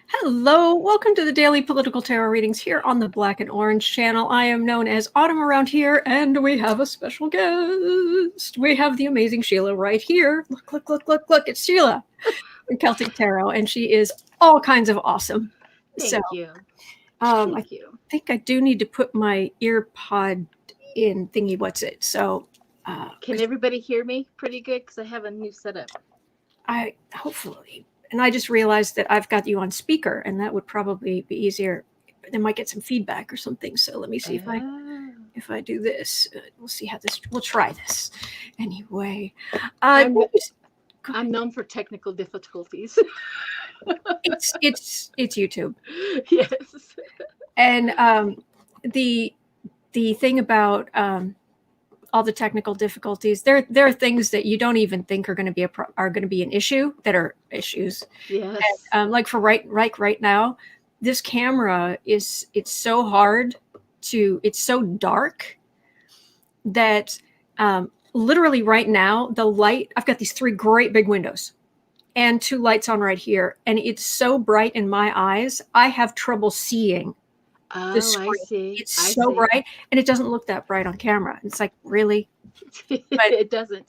Hello, welcome to the Daily Political Tarot Readings here on the Black and Orange channel. I am known as Autumn around here, and we have a special guest. We have the amazing Sheila right here. Look, look, look, look, look, it's Sheila from Celtic Tarot, and she is all kinds of awesome. Thank you. I think I do need to put my ear pod in thingy what's it. So can everybody hear me pretty good? Because I have a new setup. Hopefully. And I just realized that I've got you on speaker, and that would probably be easier. They might get some feedback or something. So let me see if I do this. We'll see how this. We'll try this anyway. I'm known for technical difficulties. it's YouTube. Yes. And the thing about all the technical difficulties, there are things that you don't even think are going to be an issue that are issues. Yes. And, like for right now, this camera it's so hard it's so dark that literally right now the light, I've got these 3 great big windows and 2 lights on right here, and it's so bright in my eyes, I have trouble seeing. Oh, I see. It's so bright, and it doesn't look that bright on camera. It's like, really? But it doesn't.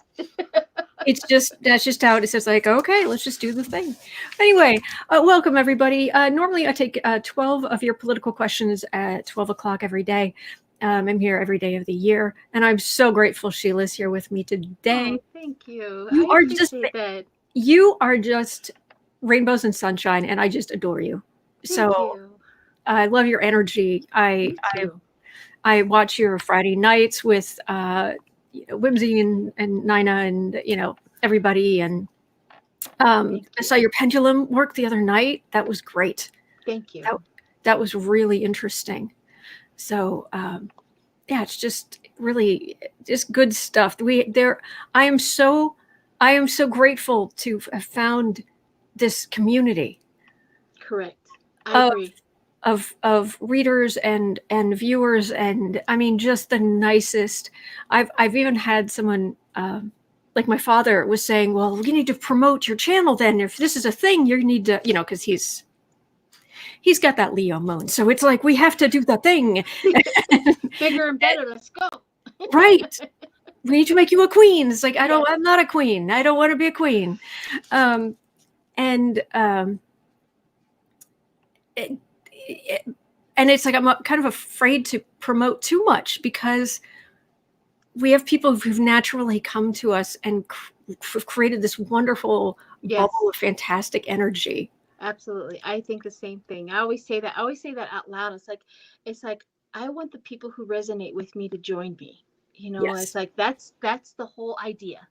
That's just how it is. It's like, okay, let's just do the thing. Anyway, welcome everybody. Normally I take 12 of your political questions at 12 o'clock every day. I'm here every day of the year, and I'm so grateful Sheila's here with me today. Oh, thank you. You are just rainbows and sunshine, and I just adore you. Thank you. I love your energy. I watch your Friday nights with Whimsy and Nina and everybody, and I saw your pendulum work the other night. That was great. Thank you. That was really interesting. So yeah, it's just really just good stuff. I am so grateful to have found this community. Correct. I agree. Of readers and viewers, and I mean just the nicest. I've even had someone like my father was saying, well, you need to promote your channel then. If this is a thing, you need to, because he's got that Leo moon, so it's like we have to do the thing. Bigger and better, let's go. Right. We need to make you a queen. It's like, I'm not a queen. I don't want to be a queen. And it's like I'm kind of afraid to promote too much, because we have people who've naturally come to us and created this wonderful bubble of fantastic energy. Absolutely. I think the same thing. I always say that out loud. It's like I want the people who resonate with me to join me. Yes. It's like that's the whole idea.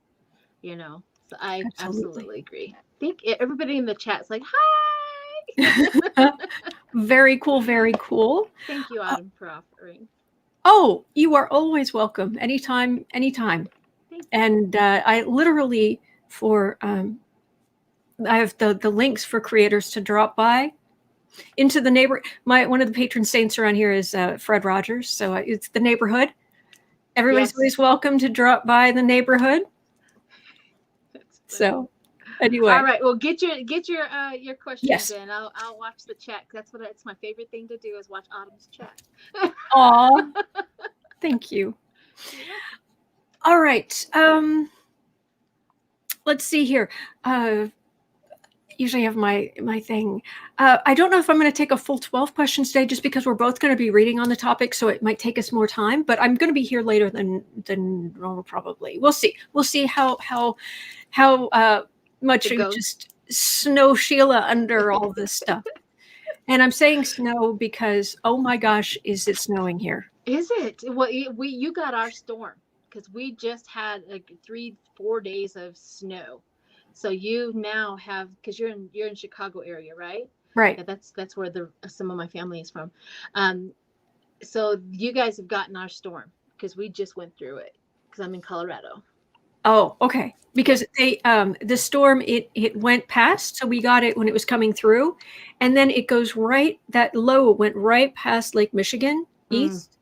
So I absolutely agree. I think everybody in the chat's like, hi. Very cool, very cool. Thank you, Autumn, for offering. Oh, you are always welcome. Anytime. And I literally I have the links for creators to drop by into the one of the patron saints around here is Fred Rogers. So it's the neighborhood. Everybody's always welcome to drop by the neighborhood. So anyway, all right. Well, get your questions in. I'll watch the chat. It's my favorite thing to do is watch Autumn's chat. Aw, thank you. All right. Let's see here. Usually I have my thing. I don't know if I'm going to take a full 12 questions today, just because we're both going to be reading on the topic, so it might take us more time. But I'm going to be here later than normal, probably. We'll see. We'll see how much you just snow Sheila under all this stuff. And I'm saying snow because, oh my gosh, is it snowing here? Is it? Well, you got our storm, because we just had like 3-4 days of snow. So you now have, because you're in Chicago area, right? Right. Yeah, that's where some of my family is from. So you guys have gotten our storm, because we just went through it, because I'm in Colorado. Oh, okay. Because the storm, it went past, so we got it when it was coming through, and then it goes that low went right past Lake Michigan east,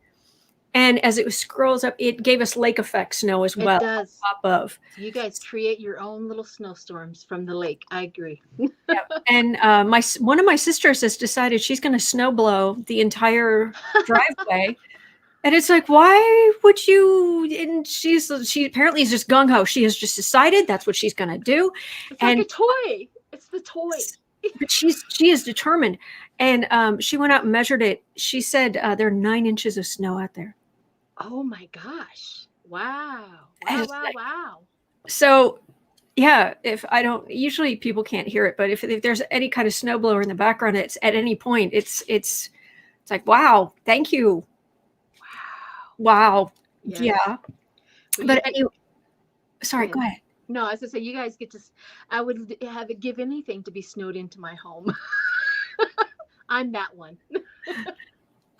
And as it scrolls up, it gave us lake effect snow as well It on does. top of. You guys create your own little snowstorms from the lake. I agree. Yeah. And one of my sisters has decided she's going to snow blow the entire driveway. And it's like, why would you? And she apparently is just gung ho. She has just decided that's what she's going to do. It's And like a toy. It's the toy. but she is determined. And she went out and measured it. She said there are 9 inches of snow out there. Oh my gosh. Wow. Wow. So, yeah, if I don't, usually people can't hear it, but if there's any kind of snowblower in the background, it's at any point, it's like, wow, thank you. Wow. Yes. Yeah. Well, but anyway, sorry, go ahead. No, as I say, you guys get to, I would give anything to be snowed into my home. I'm that one.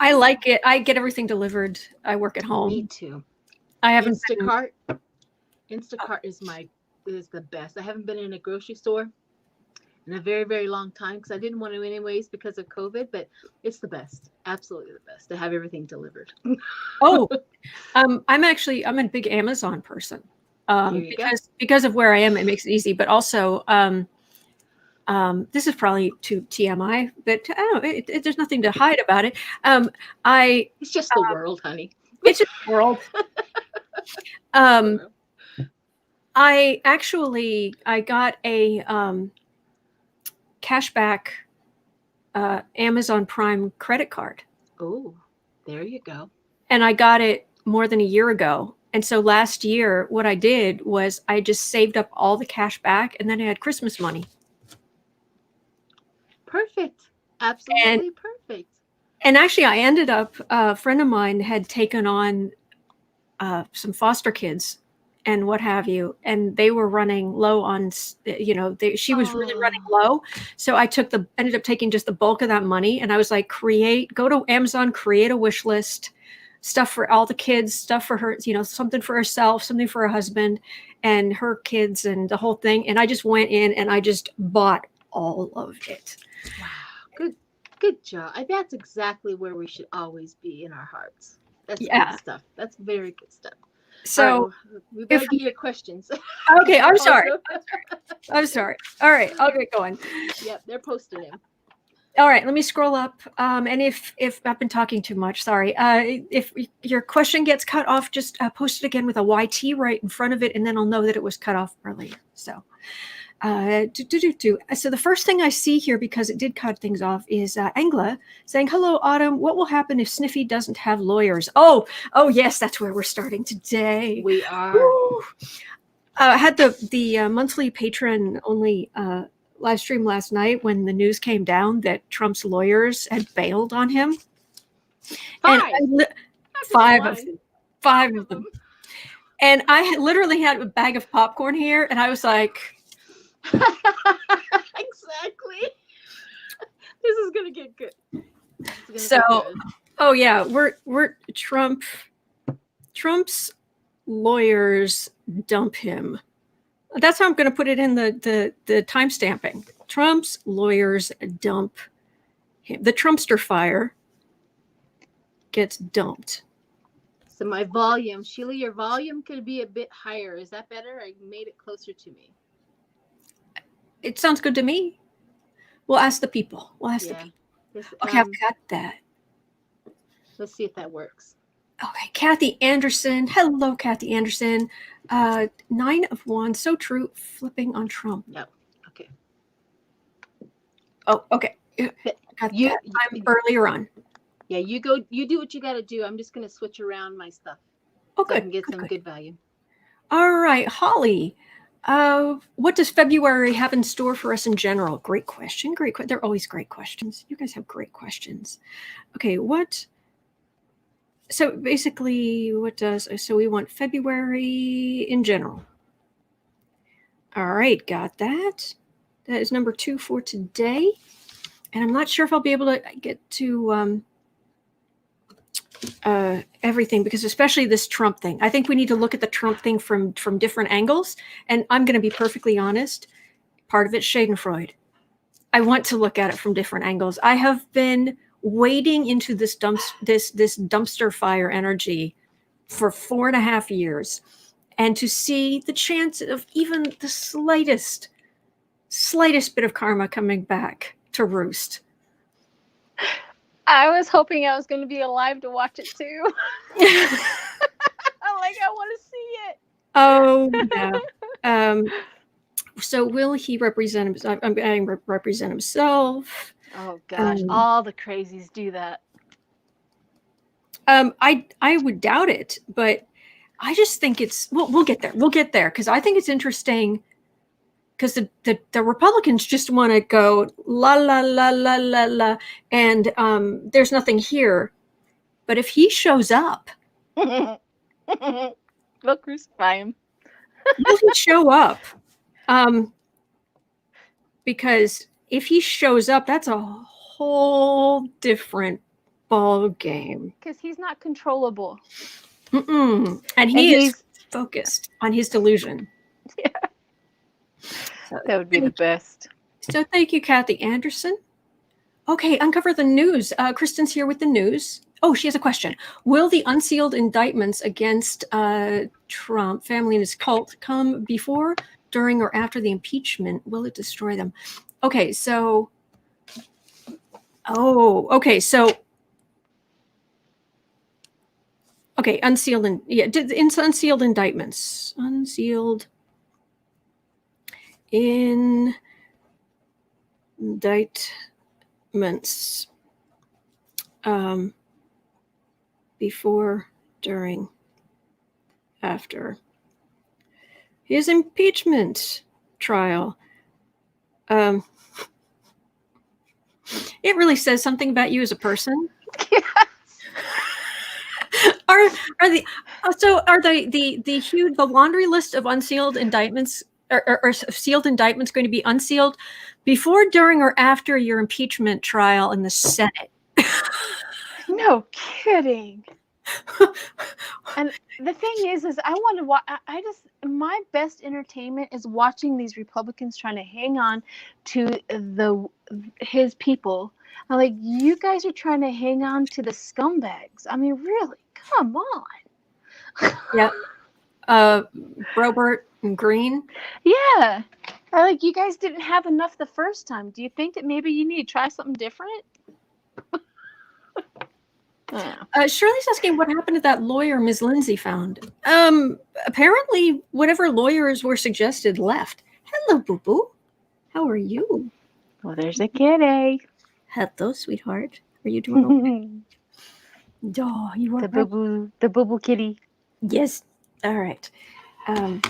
I like it. I get everything delivered. I work at home. Me too. I haven't Instacart is the best. I haven't been in a grocery store in a very, very long time because I didn't want to anyways because of COVID, but it's the best. Absolutely the best to have everything delivered. Oh, I'm a big Amazon person. Because of where I am, it makes it easy. But also, this is probably too TMI, but I don't know. There's nothing to hide about it. It's just the world, honey. It's just the world. I got a cashback Amazon Prime credit card. Oh, there you go. And I got it more than a year ago. And so last year, what I did was I just saved up all the cash back, and then I had Christmas money. Perfect. Absolutely perfect. And actually, I ended up, a friend of mine had taken on some foster kids and what have you, and they were running low on, she was really running low. So I ended up taking just the bulk of that money, and I was like, go to Amazon, create a wish list, stuff for all the kids, stuff for her, something for herself, something for her husband and her kids and the whole thing. And I just went in and I just bought all of it. Wow. Good job. That's exactly where we should always be in our hearts. That's good stuff. That's very good stuff. So right, we better get your questions. Okay, I'm sorry. All right, I'll get going. Yep, they're posting them. All right, let me scroll up. And if I've been talking too much, sorry. If your question gets cut off, just post it again with a YT right in front of it, and then I'll know that it was cut off earlier. So, So the first thing I see here, because it did cut things off, is Angla saying, "Hello, Autumn. What will happen if Sniffy doesn't have lawyers?" Oh, yes, that's where we're starting today. We are. I had the monthly patron only live stream last night when the news came down that Trump's lawyers had bailed on him. Five of them. And I literally had a bag of popcorn here, and I was like, exactly. This is gonna get good. Oh yeah, we're Trump's lawyers dump him. That's how I'm going to put it in the time stamping. Trump's lawyers dump him. The Trumpster fire gets dumped. So my volume, Sheila, your volume could be a bit higher. Is that better? I made it closer to me. It sounds good to me. We'll ask the people. Okay, I've got that. Let's see if that works. Okay, Kathy Anderson. Hello, Kathy Anderson. 9 of Wands. So true. Flipping on Trump. No. Okay. Oh, okay. I'm earlier on. Yeah, you go. You do what you got to do. I'm just going to switch around my stuff. Okay. So I can get some good value. All right, Holly. What does February have in store for us in general? Great question. They're always great questions. You guys have great questions. Okay, so basically so we want February in general. All right, got that. That is number 2 for today. And I'm not sure if I'll be able to get to everything, because especially this Trump thing. I think we need to look at the Trump thing from different angles. And I'm going to be perfectly honest. Part of it's Schadenfreude. I want to look at it from different angles. I have been wading into this dumpster fire energy for 4.5 years, and to see the chance of even the slightest bit of karma coming back to roost. I was hoping I was going to be alive to watch it too. I'm like, I want to see it. Oh yeah. So will he represent himself? I'm adding represent himself. Oh gosh, all the crazies do that. I would doubt it, but I just think it's we'll get there. We'll get there because I think it's interesting. Because the Republicans just want to go la la la la la la, and there's nothing here. But if he shows up, We'll crucify him. will he show up? Because if he shows up, that's a whole different ball game. Because he's not controllable. And he's focused on his delusion. Yeah. So, that would be the best. So thank you, Kathy Anderson. Okay, uncover the news. Kristen's here with the news. Oh, she has a question. Will the unsealed indictments against Trump, family, and his cult come before, during, or after the impeachment? Will it destroy them? Okay, so... Okay, unsealed unsealed indictments. Unsealed indictments. Before, during, after his impeachment trial. It really says something about you as a person. Yes. Are the laundry list of unsealed indictments or sealed indictments going to be unsealed before, during, or after your impeachment trial in the Senate? No kidding. And the thing is I want to watch. My best entertainment is watching these Republicans trying to hang on to his people. I'm like, you guys are trying to hang on to the scumbags. I mean, really, come on. Yeah. Robert and Green. Yeah. Like, you guys didn't have enough the first time. Do you think that maybe you need to try something different? Shirley's asking what happened to that lawyer Ms. Lindsay found. Apparently, whatever lawyers were suggested left. Hello, boo-boo. How are you? Well, there's a kitty. Hello, sweetheart. Are you doing okay? Oh, you are the boo-boo kitty. Yes. All right. All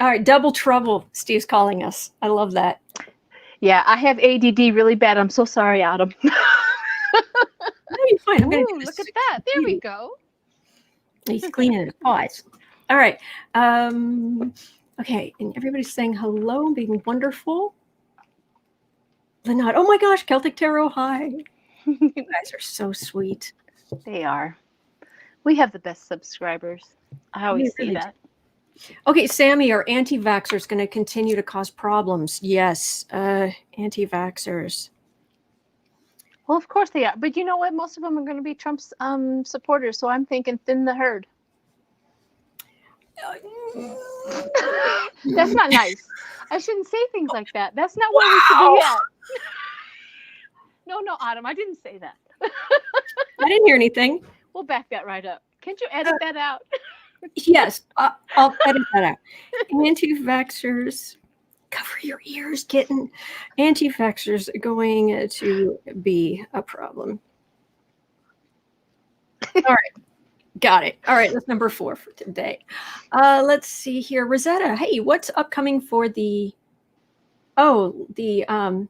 right. Double trouble. Steve's calling us. I love that. Yeah, I have ADD really bad. I'm so sorry, Adam. No, you're fine. I'm going to look at that. There we go. He's cleaning his paws. All right. Okay. And everybody's saying hello, being wonderful. Lynette, oh my gosh, Celtic Tarot, hi. You guys are so sweet. They are. We have the best subscribers. I always say that. Okay, Sammy, are anti-vaxxers going to continue to cause problems? Yes, anti-vaxxers. Well, of course they are. But you know what? Most of them are going to be Trump's supporters. So I'm thinking thin the herd. That's not nice. I shouldn't say things like that. That's not where we should be at. No, Autumn, I didn't say that. I didn't hear anything. We'll back that right up. Can't you edit that out? Yes, I'll edit that out. Anti-vaxxers, cover your ears, kitten. Anti-vaxxers are going to be a problem. All right. Got it. All right, that's number 4 for today. Let's see here. Rosetta, hey, what's upcoming for the white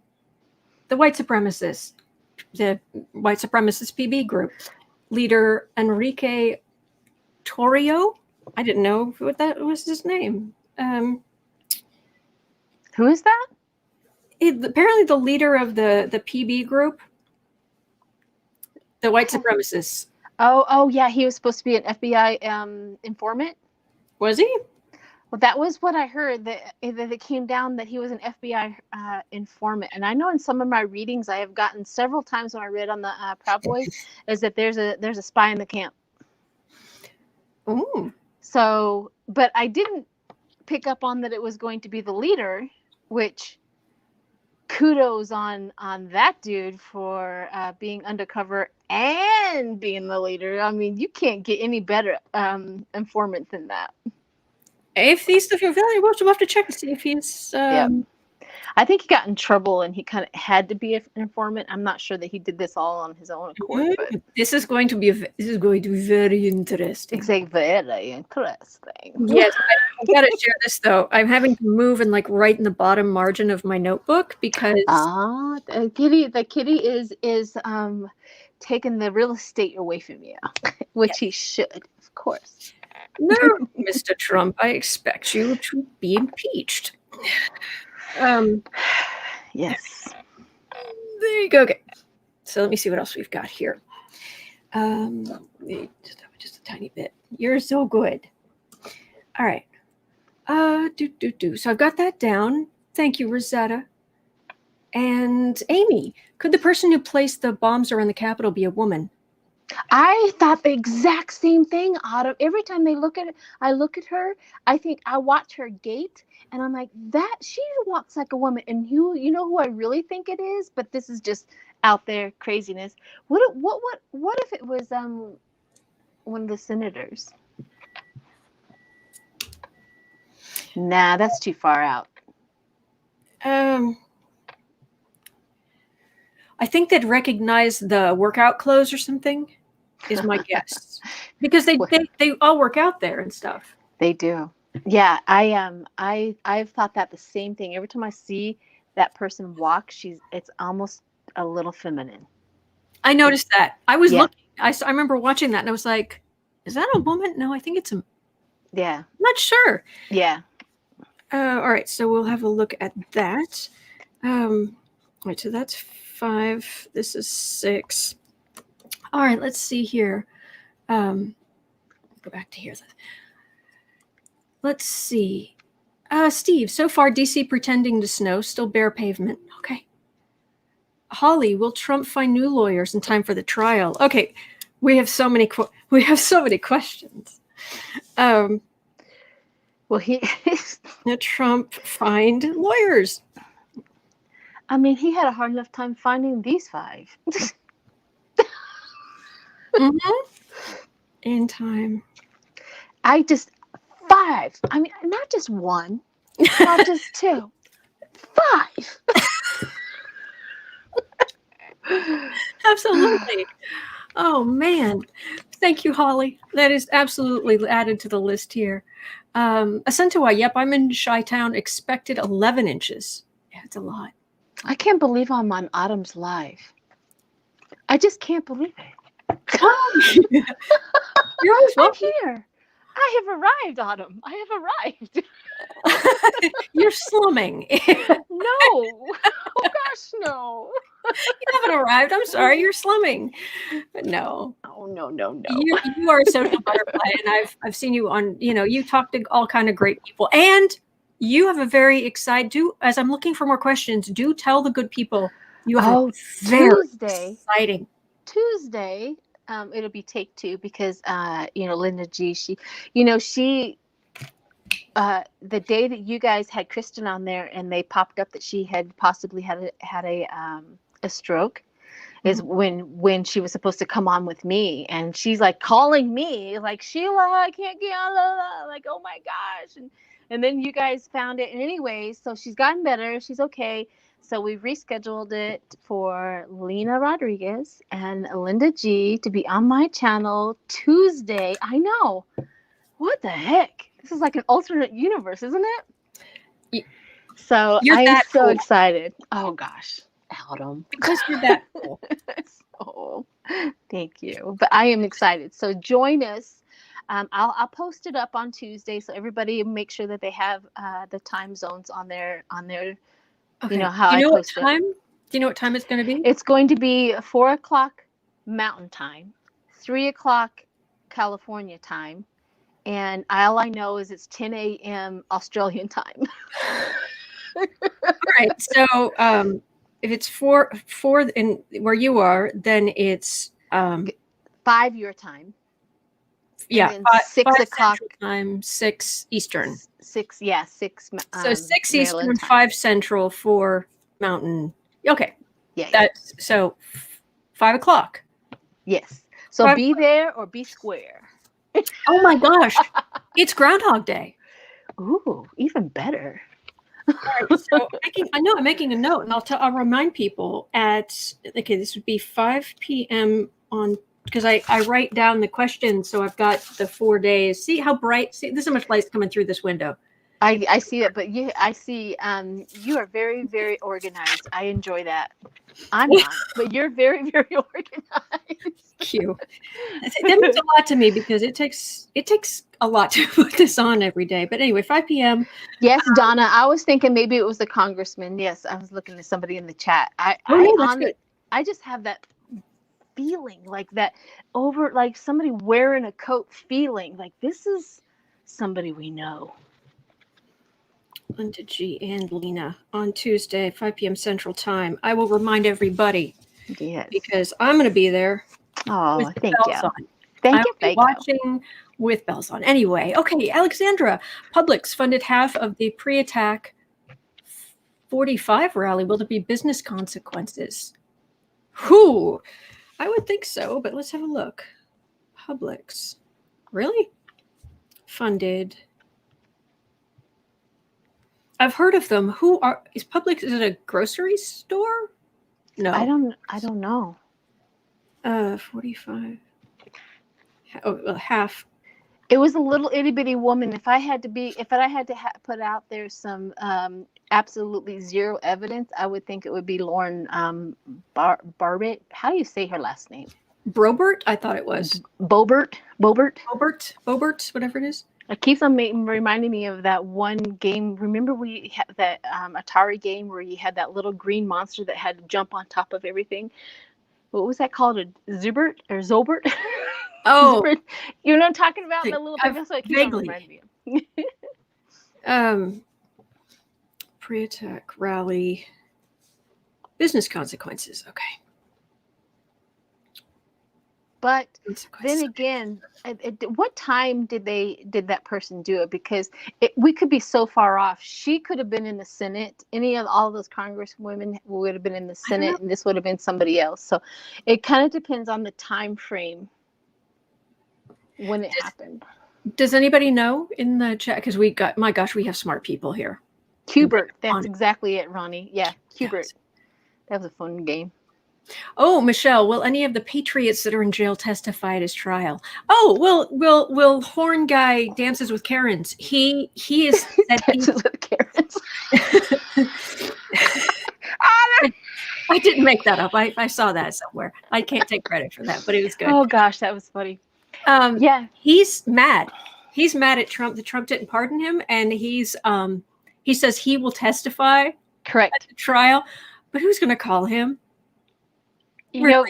supremacists, the white supremacist PB group? Leader Enrique Tarrio. I didn't know what that was his name. Who is that? Apparently the leader of the PB group, the white supremacists. Oh, yeah. He was supposed to be an FBI informant. Was he? Well, that was what I heard, that it came down that he was an FBI informant. And I know in some of my readings I have gotten several times when I read on the Proud Boys is that there's a spy in the camp. Ooh. So, but I didn't pick up on that it was going to be the leader, which kudos on that dude for being undercover and being the leader. I mean, you can't get any better informant than that. If these stuff are valuable, we'll have to check to see if he's. Yep. I think he got in trouble and he kind of had to be an informant. I'm not sure that he did this all on his own accord. But this is going to be very interesting. It's like very interesting. Yes, I gotta share this though. I'm having to move and like right in the bottom margin of my notebook because the kitty is taking the real estate away from you, which he should, of course. No, Mr. Trump, I expect you to be impeached. Yes. There you go. Okay. So let me see what else we've got here. Just a tiny bit. You're so good. All right. So I've got that down. Thank you, Rosetta. And Amy, could the person who placed the bombs around the Capitol be a woman? I thought the exact same thing, Autumn. Every time I look at her, I think I watch her gait and I'm like, that she walks like a woman. And you know who I really think it is, but this is just out there craziness. What if it was one of the senators? Nah, that's too far out. I think they'd recognize the workout clothes or something, is my guess. Because they all work out there and stuff. They do. Yeah, I've thought that the same thing. Every time I see that person walk, it's almost a little feminine. I noticed that. I was looking. I remember watching that and I was like, is that a woman? No, I think it's a. Yeah. I'm not sure. Yeah. All right, so we'll have a look at that. Right, so that's 5. This is 6. All right, let's see here. Go back to here. Let's see. Steve, so far DC pretending to snow, still bare pavement. Okay. Holly, will Trump find new lawyers in time for the trial? Okay, we have so many questions. Will Trump find lawyers? I mean, he had a hard enough time finding these 5. In time. 5. I mean, not just 1, not just 2, 5. Absolutely. Oh man. Thank you, Holly. That is absolutely added to the list here. Acentua, yep, I'm in Chi-Town, expected 11 inches. Yeah, it's a lot. I can't believe I'm on Autumn's live. I just can't believe it. You're always welcome. I'm here. I have arrived, Autumn. I have arrived. You're slumming. No. Oh gosh, no. You haven't arrived. I'm sorry. You're slumming. But no. Oh, no. You are a social butterfly, and I've seen you on. You talk to all kind of great people, and you have a very as I'm looking for more questions. Do tell the good people you have very exciting Tuesday. It'll be take 2 because Linda G. She the day that you guys had Kristen on there and they popped up that she had possibly had a stroke, is when she was supposed to come on with me, and she's like calling me like, Sheila, I can't get on, like, oh my gosh, and then you guys found it, and anyways, so she's gotten better, she's okay. So we rescheduled it for Lena Rodriguez and Linda G to be on my channel Tuesday. I know. What the heck? This is like an alternate universe, isn't it? So I'm so excited. Oh gosh, Autumn. Because you're that cool. So, thank you. But I am excited. So join us. I'll post it up on Tuesday, so everybody make sure that they have the time zones on their. Okay. You know how Do you know I post what time? it. Do you know what time it's going to be? It's going to be 4:00 Mountain Time, 3:00 California time, And all I know is it's 10 a.m. Australian time. All right. So if it's four in where you are, then it's 5 your time. Yeah, and then 6 o'clock Central Time, 6 Eastern. 6 6 So 6 Maryland Eastern, time. 5 Central, 4 Mountain. Okay. Yeah. That's so 5 o'clock. Yes. So be there or be square. Oh my gosh. It's Groundhog Day. Ooh, even better. All right, so I'm making a note, and I'll remind people this would be 5 p.m. on, because I write down the questions, so I've got the 4 days. See how bright? See, this is how much light's coming through this window. I see it, but I see you are very, very organized. I enjoy that. I'm not, but you're very, very organized. Cute. That means a lot to me because it takes a lot to put this on every day. But anyway, 5 p.m. Yes, Donna. I was thinking maybe it was the congressman. Yes, I was looking at somebody in the chat. I just have that feeling like that like somebody wearing a coat feeling like this is somebody we know. Linda G and Lena on Tuesday, 5 p.m. Central Time. I will remind everybody. Yes. Because I'm going to be there. Oh, thank you. Thank you. Watching with bells on. Anyway, okay, Alexandra, Publix funded half of the pre-attack 45 rally. Will there be business consequences? Who? I would think so, but let's have a look. Publix. Really? Funded. I've heard of them. Is Publix, is it a grocery store? No. I don't know. 45. Oh, well, half. It was a little itty bitty woman. If I had to put out there some absolutely zero evidence, I would think it would be Lauren Barbett. How do you say her last name? Brobert? I thought it was Bobert, whatever it is. It keeps on reminding me of that one game. Remember we had that Atari game where you had that little green monster that had to jump on top of everything. What was that called? A Zubert or Zobert? Oh, Zubert. You know what I'm talking about? The little thing. That's what it keeps on reminding me of. Pre-attack rally. Business consequences. Okay. But then again, what time did that person do it? Because we could be so far off. She could have been in the Senate. All those congresswomen would have been in the Senate, and this would have been somebody else. So it kind of depends on the time frame when it happened. Does anybody know in the chat? Because we have smart people here. Hubert, that's exactly it, Ronnie. Yeah, Hubert. Yes. That was a fun game. Oh, Michelle, will any of the Patriots that are in jail testify at his trial? Oh, will Horn guy dances with Karens? He is dances with Karens. I didn't make that up. I saw that somewhere. I can't take credit for that, but it was good. Oh gosh, that was funny. Yeah, he's mad. He's mad at Trump that Trump didn't pardon him, and he says he will testify. Correct. At the trial, but who's going to call him? You know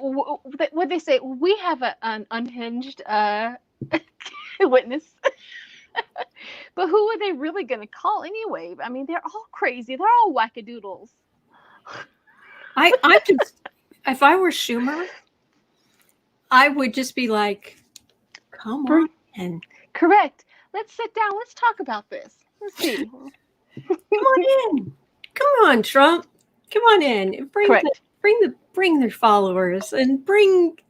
what they say? We have an unhinged witness, but who are they really going to call anyway? I mean, they're all crazy. They're all wackadoodles. I just, if I were Schumer, I would just be like, come on in. Correct. Let's sit down. Let's talk about this. Let's see. Come on in. Come on, Trump. Come on in. Bring their followers and and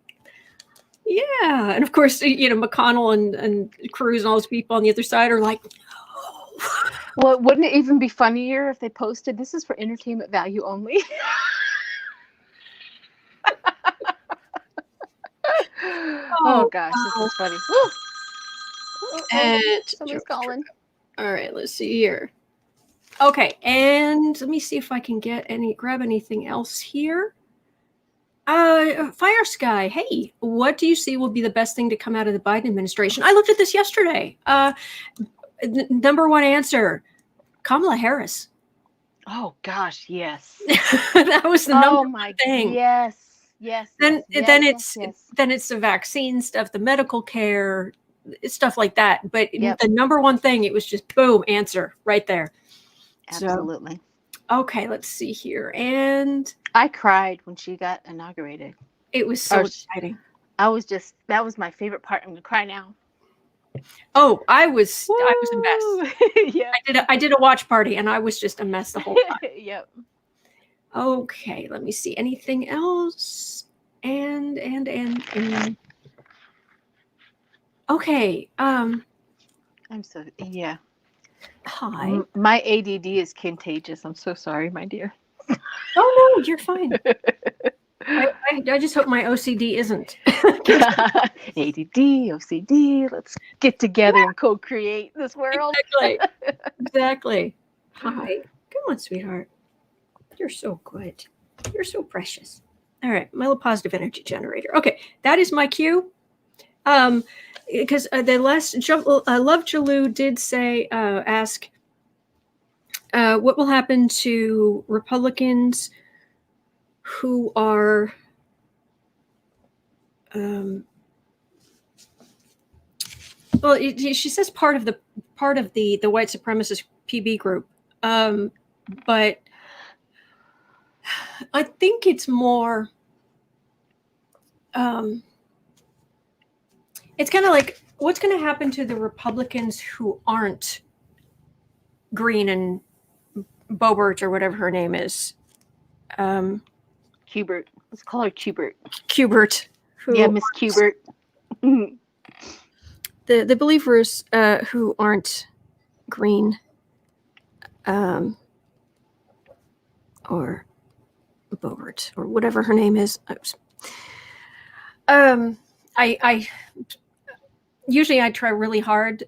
of course, McConnell and Cruz and all those people on the other side are like, no. Well, wouldn't it even be funnier if they posted, this is for entertainment value only? Oh gosh, this is funny. And somebody's calling. All right, let's see here. Okay, and let me see if I can grab anything else here. Fire Sky, hey, what do you see will be the best thing to come out of the Biden administration? I looked at this yesterday. Number one answer, Kamala Harris. Oh gosh, yes. That was the number one thing. Yes. Then it's the vaccine stuff, the medical care, stuff like that. But Yep. the number one thing, it was just boom, answer right there. Absolutely. So, okay, let's see here. And I cried when she got inaugurated. it was so exciting. That was my favorite part. I'm gonna cry now. Oh, I was a mess. Yeah. I did a watch party and I was just a mess the whole time. Yep. Okay, let me see. Anything else? And okay. I'm so Hi. My ADD is contagious. I'm so sorry, my dear. Oh no, you're fine. I just hope my OCD isn't. ADD, OCD. Let's get together and co-create this world. Exactly. Hi. Come on, sweetheart. You're so good. You're so precious. All right, my little positive energy generator. Okay, that is my cue. Because the last Love Jalou did say, ask, what will happen to Republicans who are well, she says part of the white supremacist PB group, but I think it's more. It's kind of like what's going to happen to the Republicans who aren't Green and Boebert or whatever her name is. Cubert. Let's call her Cubert. Cubert. Yeah, Miss Cubert. The believers who aren't Green or Boebert or whatever her name is. I usually I try really hard,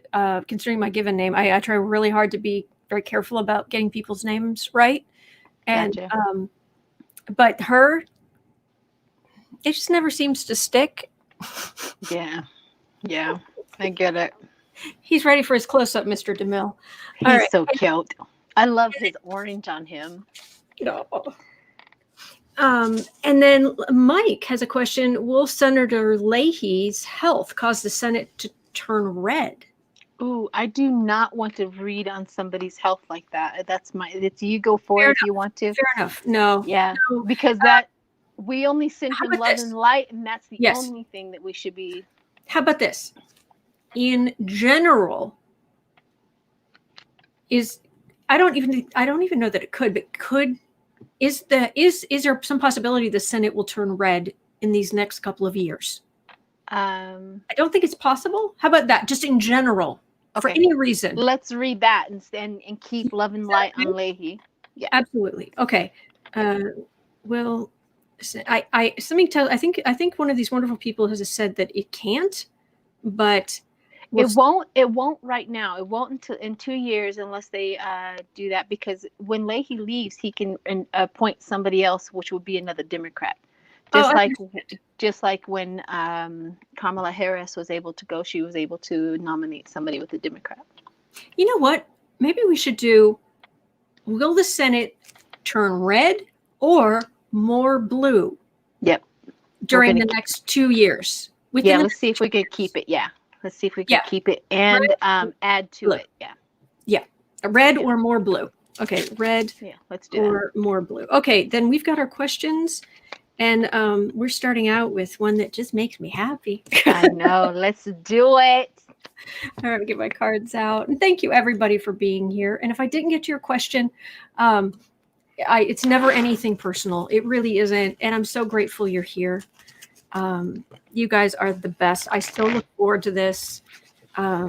considering my given name, I try really hard to be very careful about getting people's names right. And Gotcha. But her, it just never seems to stick. Yeah, I get it. He's ready for his close-up, Mr. DeMille. He's so cute. I love his orange on him. No. And then Mike has a question. Will Senator Leahy's health cause the Senate to turn red? Ooh, I do not want to read on somebody's health like that. It's you go for Fair it if enough. you want to. Fair enough. No. Yeah, no. because we only send him love and light, and that's the only thing that we should be. How about this? In general, I don't even know that it could, but is there some possibility the Senate will turn red in these next couple of years? I don't think it's possible. How about that? Just in general, for any reason. Let's read that and keep love and light on Leahy. Yeah, absolutely. Okay. Well, I think one of these wonderful people has said that it can't, but it won't right now. It won't until in 2 years unless they do that, because when Leahy leaves, he can appoint somebody else, which would be another Democrat. Just like when Kamala Harris was able to go, she was able to nominate somebody with a Democrat. You know what? Maybe we should do, will the Senate turn red or more blue? Yep. During the next 2 years. Let's see if we could keep it. Yeah. Let's see if we can keep it and add to it. Yeah. Yeah. Red or more blue. Okay. Red. Yeah. Let's do or that. More blue. Okay. Then we've got our questions. And we're starting out with one that just makes me happy. I know. Let's do it. All right, get my cards out. And thank you, everybody, for being here. And if I didn't get to your question, it's never anything personal. It really isn't. And I'm so grateful you're here. You guys are the best. I still look forward to this. I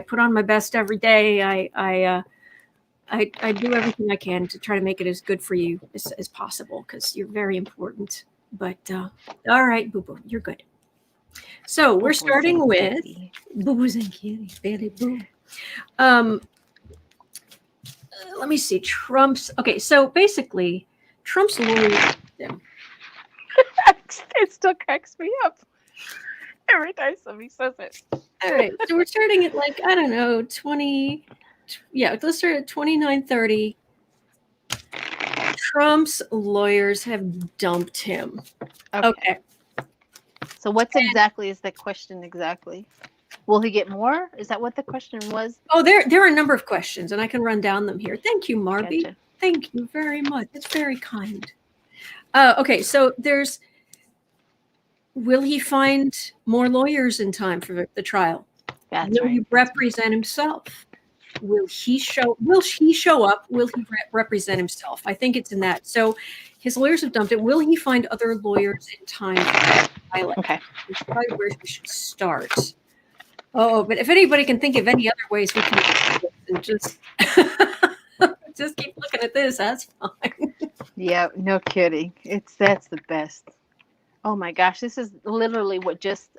put on my best every day. I do everything I can to try to make it as good for you as possible, because you're very important. But all right, Boo Boo, you're good. So we're starting with Boo-Boos and Kitty, Bailey Boo. Let me see. Okay, so basically, Trump's lawyer. It still cracks me up every time somebody says it. All right, so we're starting at 20. Yeah, let's start at 29:30. Trump's lawyers have dumped him. Okay. So what exactly is the question exactly? Will he get more? Is that what the question was? Oh, there are a number of questions, and I can run down them here. Thank you, Marby. Gotcha. Thank you very much. It's very kind. Okay, so there's, will he find more lawyers in time for the trial? That's Will he represent himself? Will he show up? Will he represent himself? I think it's in that. So his lawyers have dumped it. Will he find other lawyers in time for the trial? Okay. That's probably where we should start. Oh, but if anybody can think of any other ways we can and just just keep looking at this, that's fine. Yeah, no kidding. That's the best. Oh my gosh, this is literally what just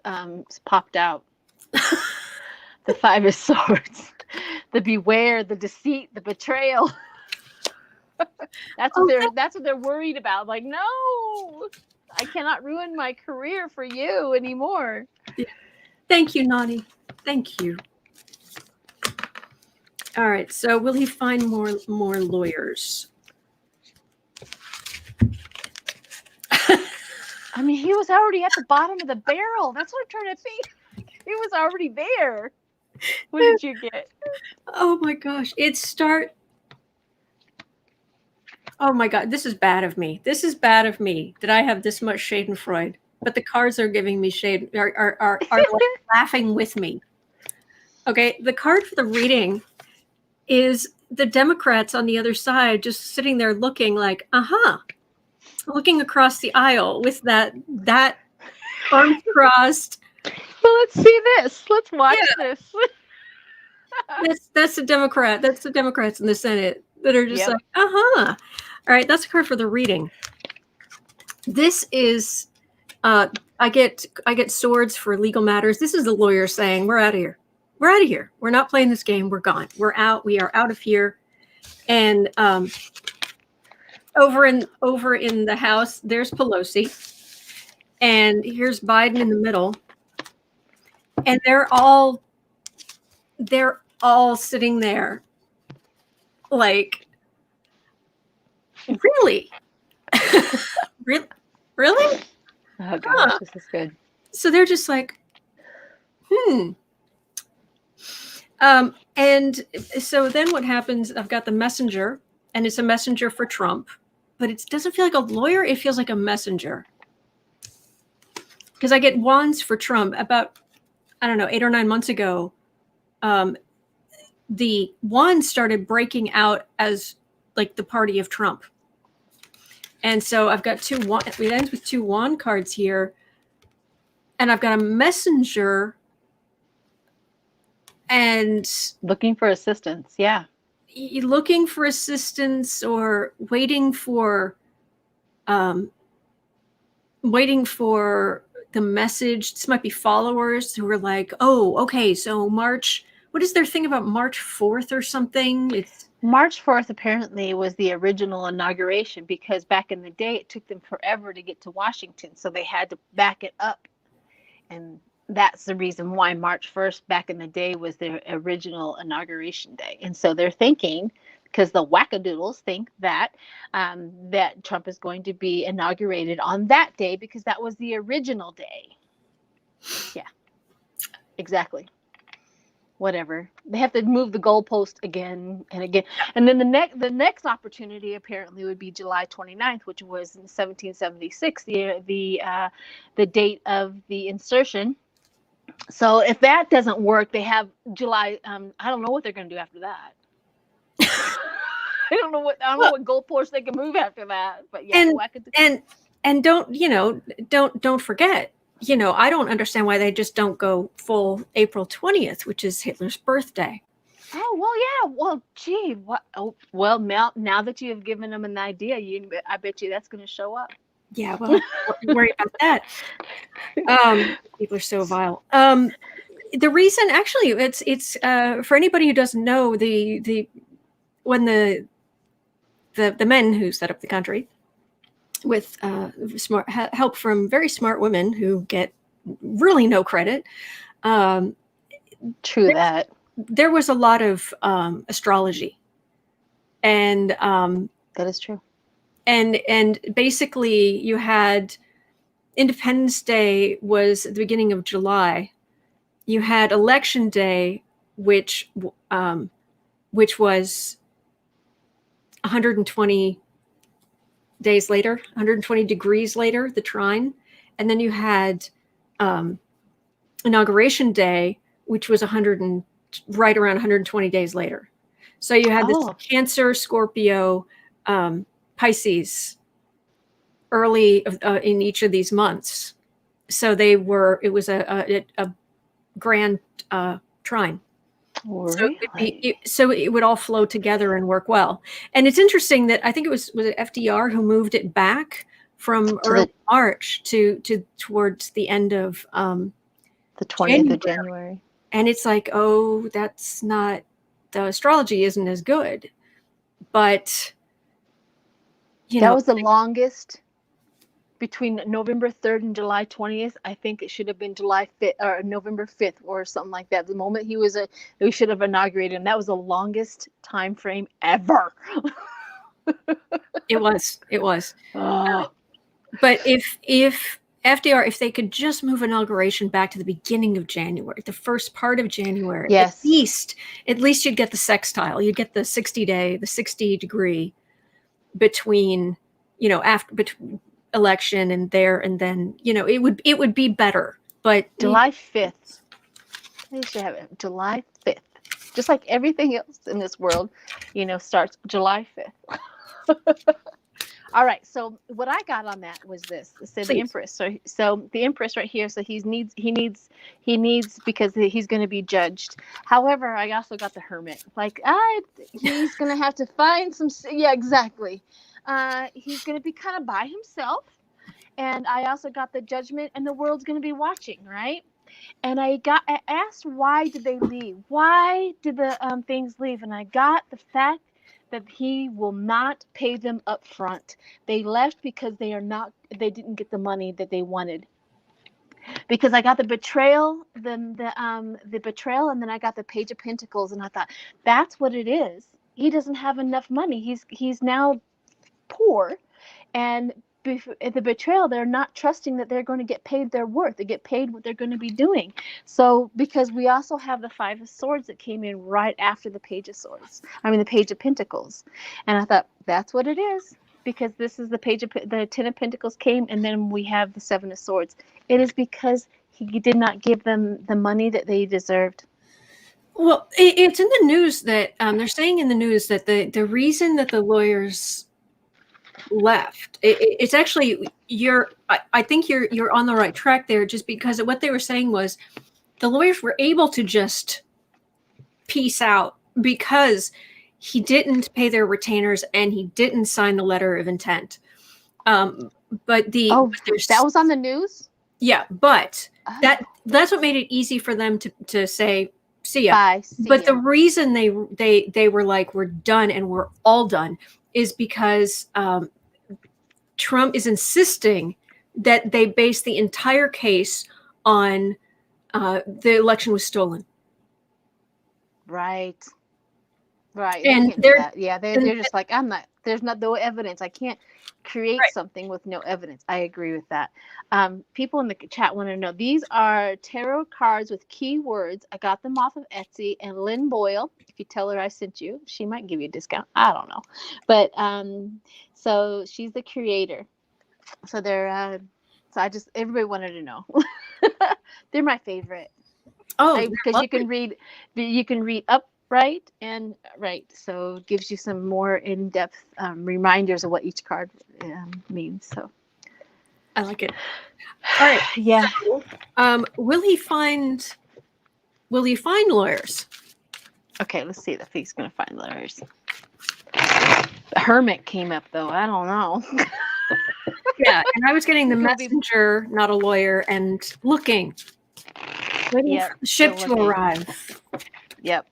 popped out. The Five of Swords, the beware, the deceit, the betrayal. That's what they're worried about. Like, no, I cannot ruin my career for you anymore. Yeah. Thank you, Nani. Thank you. All right. So, will he find more lawyers? I mean, he was already at the bottom of the barrel. That's what I'm trying to think. He was already there. What did you get? Oh my gosh. Oh my God. This is bad of me. This is bad of me that I have this much Schadenfreude. But the cards are giving me shade, are like laughing with me. Okay. The card for the reading is the Democrats on the other side just sitting there looking like, looking across the aisle with that arms crossed. Well, let's see this. Let's watch this. That's the Democrat. That's the Democrats in the Senate that are just like, All right, that's a card for the reading. This is I get swords for legal matters. This is the lawyer saying, we're out of here. We're out of here. We're not playing this game. We're gone. We're out. We are out of here. And over in the House, there's Pelosi. And here's Biden in the middle. And they're all sitting there like, really? Really? Oh gosh, this is good. So they're just like, and so then what happens, I've got the messenger, and it's a messenger for Trump, but it doesn't feel like a lawyer. It feels like a messenger. Because I get wands for Trump about, I don't know, 8 or 9 months ago. The wands started breaking out as like the party of Trump. And so I've got it ends with 2 wand cards here. And I've got a messenger and looking for assistance. Yeah. Looking for assistance or waiting for the message. This might be followers who are like, oh, okay, so what is their thing about March 4th or something? It's March 4th apparently was the original inauguration because back in the day, it took them forever to get to Washington. So they had to back it up. And that's the reason why March 1st back in the day was their original inauguration day. And so they're thinking, because the wackadoodles think that that Trump is going to be inaugurated on that day because that was the original day. Yeah, exactly. Whatever. They have to move the goalpost again and again. And then the next opportunity apparently would be July 29th, which was in 1776, the date of the insertion. So if that doesn't work, they have July. I don't know what they're going to do after that. I don't know what goalpost they can move after that. But yeah, and don't forget. I don't understand why they just don't go full April 20th, which is Hitler's birthday. Oh, well, yeah. Well, gee. What? Oh, well, now that you have given them an idea, I bet you that's going to show up. Yeah, well, don't worry about that. People are so vile. The reason, actually, it's for anybody who doesn't know, when the men who set up the country, with help from very smart women who get really no credit. True that. There was a lot of astrology. And that is true. And basically you had Independence Day was at the beginning of July. you had election day, which was 120 days later, 120 degrees later, the trine. And then you had inauguration day, which was right around 120 days later. So you had this Cancer, Scorpio, Pisces early in each of these months. So it was a grand trine. Really? So it would all flow together and work well. And it's interesting that I think it was it FDR who moved it back from early March to towards the end of the 20th of January. And it's like, oh, that's not, the astrology isn't as good. But that was the longest. Between November 3rd and July 20th, I think it should have been July 5th or November 5th or something like that. The moment we should have inaugurated him. That was the longest time frame ever. It was. Oh. But if FDR, if they could just move inauguration back to the beginning of January, the first part of January, yes, at least you'd get the sextile. You'd get the 60 degree between, between election and then it would be better. But July 5th, they should have it July 5th, just like everything else in this world, starts July 5th. All right, so what I got on that was this. It said the Empress. So the Empress right here. So he needs because he's going to be judged. However, I also got the Hermit. Like he's going to have to find some. Yeah, exactly. He's going to be kind of by himself. And I also got the Judgment, and the world's going to be watching, right? And I asked, why did they leave? Why did the things leave? And I got the fact that he will not pay them up front. They left because they didn't get the money that they wanted. Because I got the betrayal, the betrayal, and then I got the Page of Pentacles, and I thought, that's what it is. He doesn't have enough money. He's now poor, and the betrayal, they're not trusting that they're going to get paid their worth. They get paid what they're going to be doing. So because we also have the Five of Swords that came in right after the Page of Swords. The Page of Pentacles. And I thought, that's what it is. Because this is the Ten of Pentacles came, and then we have the Seven of Swords. It is because he did not give them the money that they deserved. Well, it's in the news that they're saying in the news that the reason that the lawyers left, it's actually I think you're on the right track there, just because what they were saying was the lawyers were able to just peace out because he didn't pay their retainers and he didn't sign the letter of intent. But that was on the news. Yeah, but that's what made it easy for them to say, see ya. Bye, but the reason they were like, we're done and we're all done, is because Trump is insisting that they base the entire case on the election was stolen. Right. And they're just like, there's no evidence. I can't create something with no evidence. I agree with that. People in the chat want to know, these are tarot cards with keywords. I got them off of Etsy, and Lynn Boyle, if you tell her I sent you, she might give you a discount. I don't know. But so she's the creator. So they're everybody wanted to know. They're my favorite. Because you can read up, right, and right. So it gives you some more in-depth reminders of what each card means. So I like it. All right. Yeah. So, will he find lawyers? Okay, let's see if he's going to find lawyers. The Hermit came up, though. I don't know. Yeah, and I was getting the Messenger, not a lawyer, and waiting for the ship to arrive. Yep.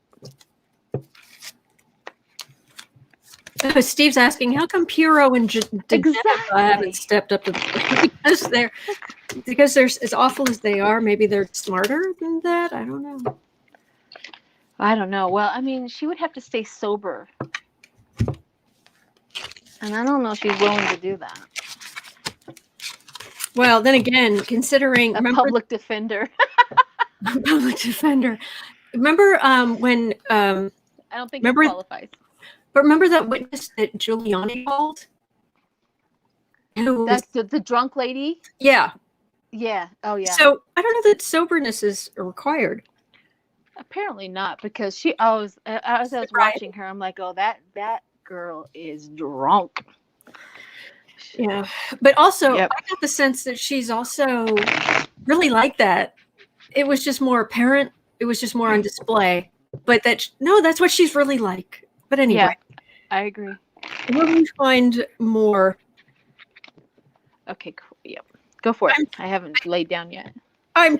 Steve's asking, how come Piro and haven't stepped up to because they're as awful as they are. Maybe they're smarter than that. I don't know. Well, she would have to stay sober, and I don't know if she's willing to do that. Well, then again, considering a public defender. Public defender. Remember when I don't think he remember qualifies. but remember that witness that Giuliani called? Who was, That's the drunk lady. yeah. Yeah. Oh yeah. So I don't know that soberness is required. Apparently not, because she always, as I was Right. watching her, I'm like, oh, that girl is drunk. Yeah. But also Yep. I got the sense that she's also really like that. It was just more apparent. It was just more on display. But that's what she's really like. But anyway. Yeah, I agree. Where we find more. Okay, cool. Yep. Go for it. I haven't laid down yet. I'm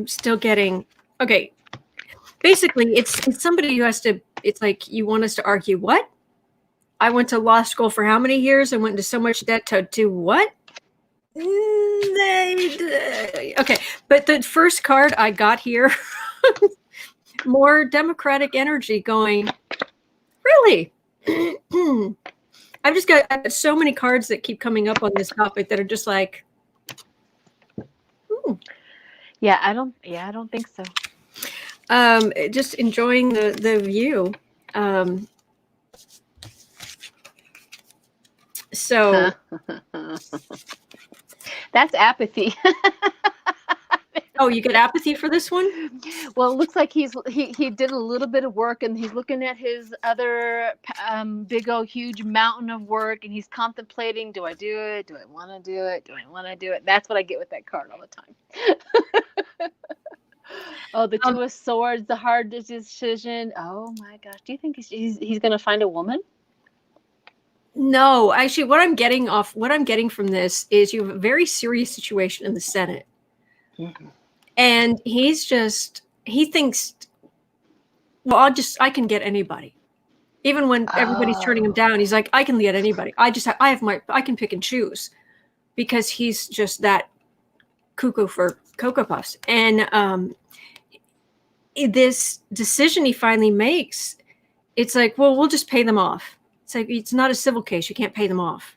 still getting, okay. Basically, it's somebody who has to, it's like, you want us to argue what? I went to law school for how many years and went into so much debt to do what? Okay, but the first card I got here, more democratic energy going, really? I've got so many cards that keep coming up on this topic that are just like, Yeah, I don't think so. just enjoying the view. So that's apathy. Oh, you get apathy for this one? Well, it looks like he did a little bit of work, and he's looking at his other big old huge mountain of work, and he's contemplating, do I do it? Do I want to do it? Do I want to do it? That's what I get with that card all the time. Oh, the Two of Swords, the hard decision. Oh my gosh, do you think he's going to find a woman? No, actually, what I'm getting from this is you have a very serious situation in the Senate. Mm-hmm. And he thinks, well, I can get anybody. Even when everybody's turning him down, he's like, I can get anybody. I can pick and choose, because he's just that cuckoo for Cocoa Puffs. And this decision he finally makes, it's like, well, we'll just pay them off. It's like, it's not a civil case. You can't pay them off.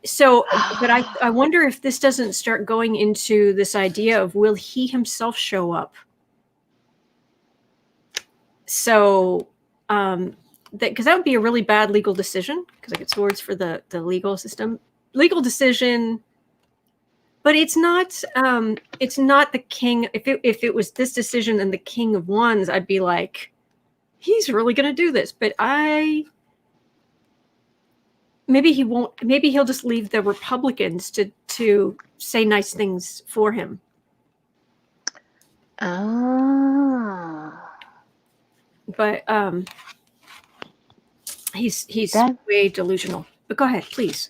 So, but I wonder if this doesn't start going into this idea of, will he himself show up? So, because that would be a really bad legal decision, because I get swords for the legal system. Legal decision, but it's not the king. If it was this decision and the King of Wands, I'd be like, he's really going to do this. But maybe he won't. Maybe he'll just leave the Republicans to say nice things for him. But he's way delusional. But go ahead, please.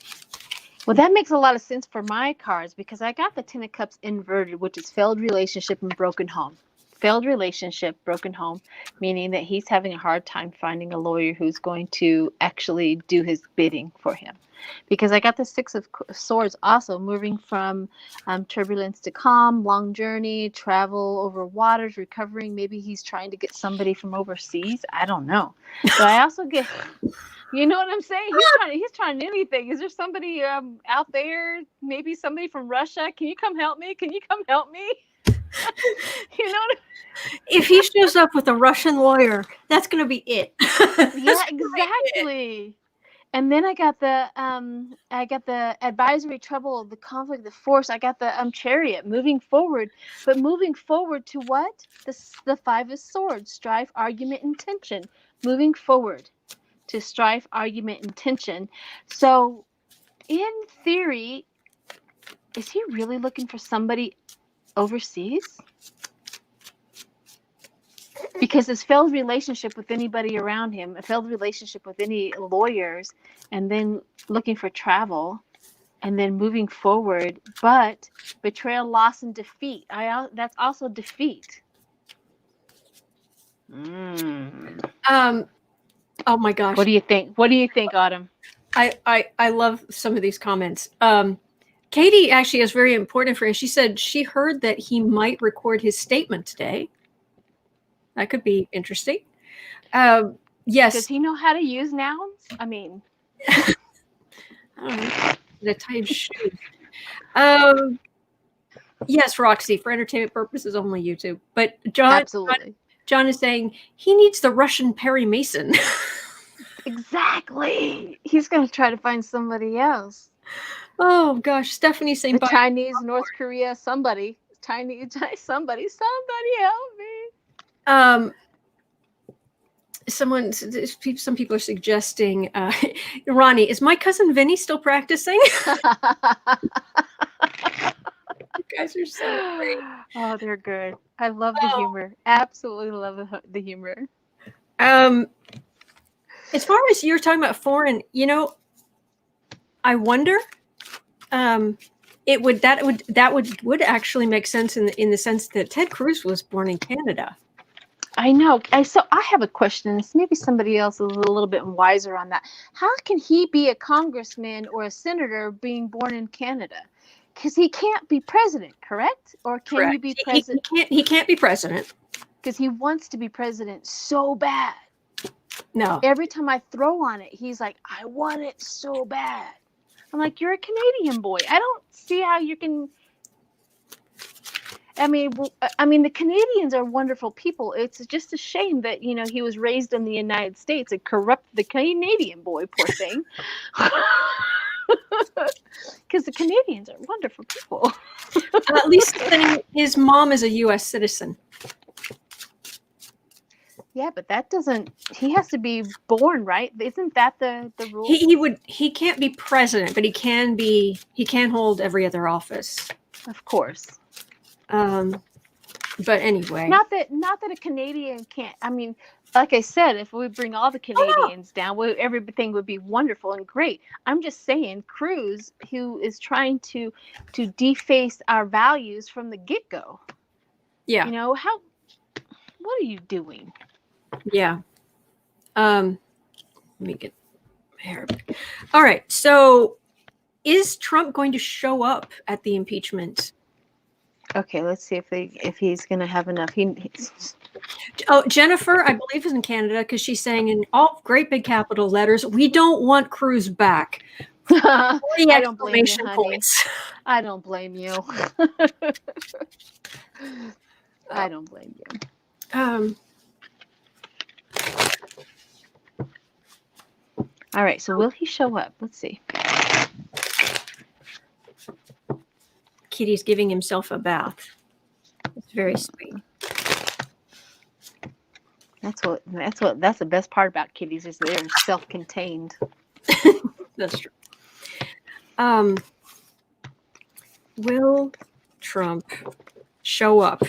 Well, that makes a lot of sense for my cards, because I got the Ten of Cups inverted, which is failed relationship and broken home. Failed relationship, broken home, meaning that he's having a hard time finding a lawyer who's going to actually do his bidding for him. Because I got the Six of Swords also, moving from turbulence to calm, long journey, travel over waters, recovering. Maybe he's trying to get somebody from overseas. I don't know. But I also get, you know what I'm saying? He's trying anything. Is there somebody out there? Maybe somebody from Russia? Can you come help me? Can you come help me? You know what if he shows up with a Russian lawyer, that's going to be it. Yeah, exactly. And then I got the advisory, trouble, the conflict, the force. I got the Chariot, moving forward. But moving forward to what? The Five of Swords, strife, argument, and tension. Moving forward to strife, argument, and tension. So in theory, is he really looking for somebody overseas? Because his failed relationship with anybody around him, a failed relationship with any lawyers, and then looking for travel, and then moving forward, but betrayal, loss, and defeat. That's also defeat. Oh my gosh. What do you think? What do you think, Autumn? I love some of these comments. Katie actually is very important for her. She said she heard that he might record his statement today. That could be interesting. Yes. Does he know how to use nouns? I mean, I don't know. The type shoe. Yes, Roxy, for entertainment purposes only YouTube. But Absolutely. John is saying he needs the Russian Perry Mason. Exactly. He's going to try to find somebody else. Oh gosh, Stephanie saying The bye. Chinese, North Korea, somebody. Chinese, somebody help me. Some people are suggesting, Ronnie, is my cousin Vinny still practicing? You guys are so great. Oh, they're good. I love the humor. Absolutely love the humor. As far as you're talking about foreign, I wonder, that would actually make sense in the sense that Ted Cruz was born in Canada. I know. So I have a question. Maybe somebody else is a little bit wiser on that. How can he be a congressman or a senator being born in Canada? Because he can't be president, correct? Or can Correct. you be president? He can't be president. Because he wants to be president so bad. No. Every time I throw on it, he's like, I want it so bad. I'm like, you're a Canadian boy. I don't see how you can. I mean, the Canadians are wonderful people. It's just a shame that, he was raised in the United States and corrupt the Canadian boy, poor thing. Because the Canadians are wonderful people. At least his mom is a U.S. citizen. Yeah, but that doesn't. He has to be born, right? Isn't that the rule? He can't be president, but he can hold every other office. Of course. But anyway, not that a Canadian can't. I mean, like I said, if we bring all the Canadians down, everything would be wonderful and great. I'm just saying, Cruz, who is trying to deface our values from the get-go. Yeah. What are you doing? Yeah. Let me get my hair back. All right. So, is Trump going to show up at the impeachment? Okay, let's see if he's going to have enough. Jennifer, I believe, is in Canada because she's saying in all great big capital letters, "We don't want Cruz back." I don't blame you, honey. Points. I don't blame you. I don't blame you. All right, so will he show up? Let's see. Kitty's giving himself a bath. It's very sweet. That's the best part about kitties is they're self-contained. That's true. Will Trump show up?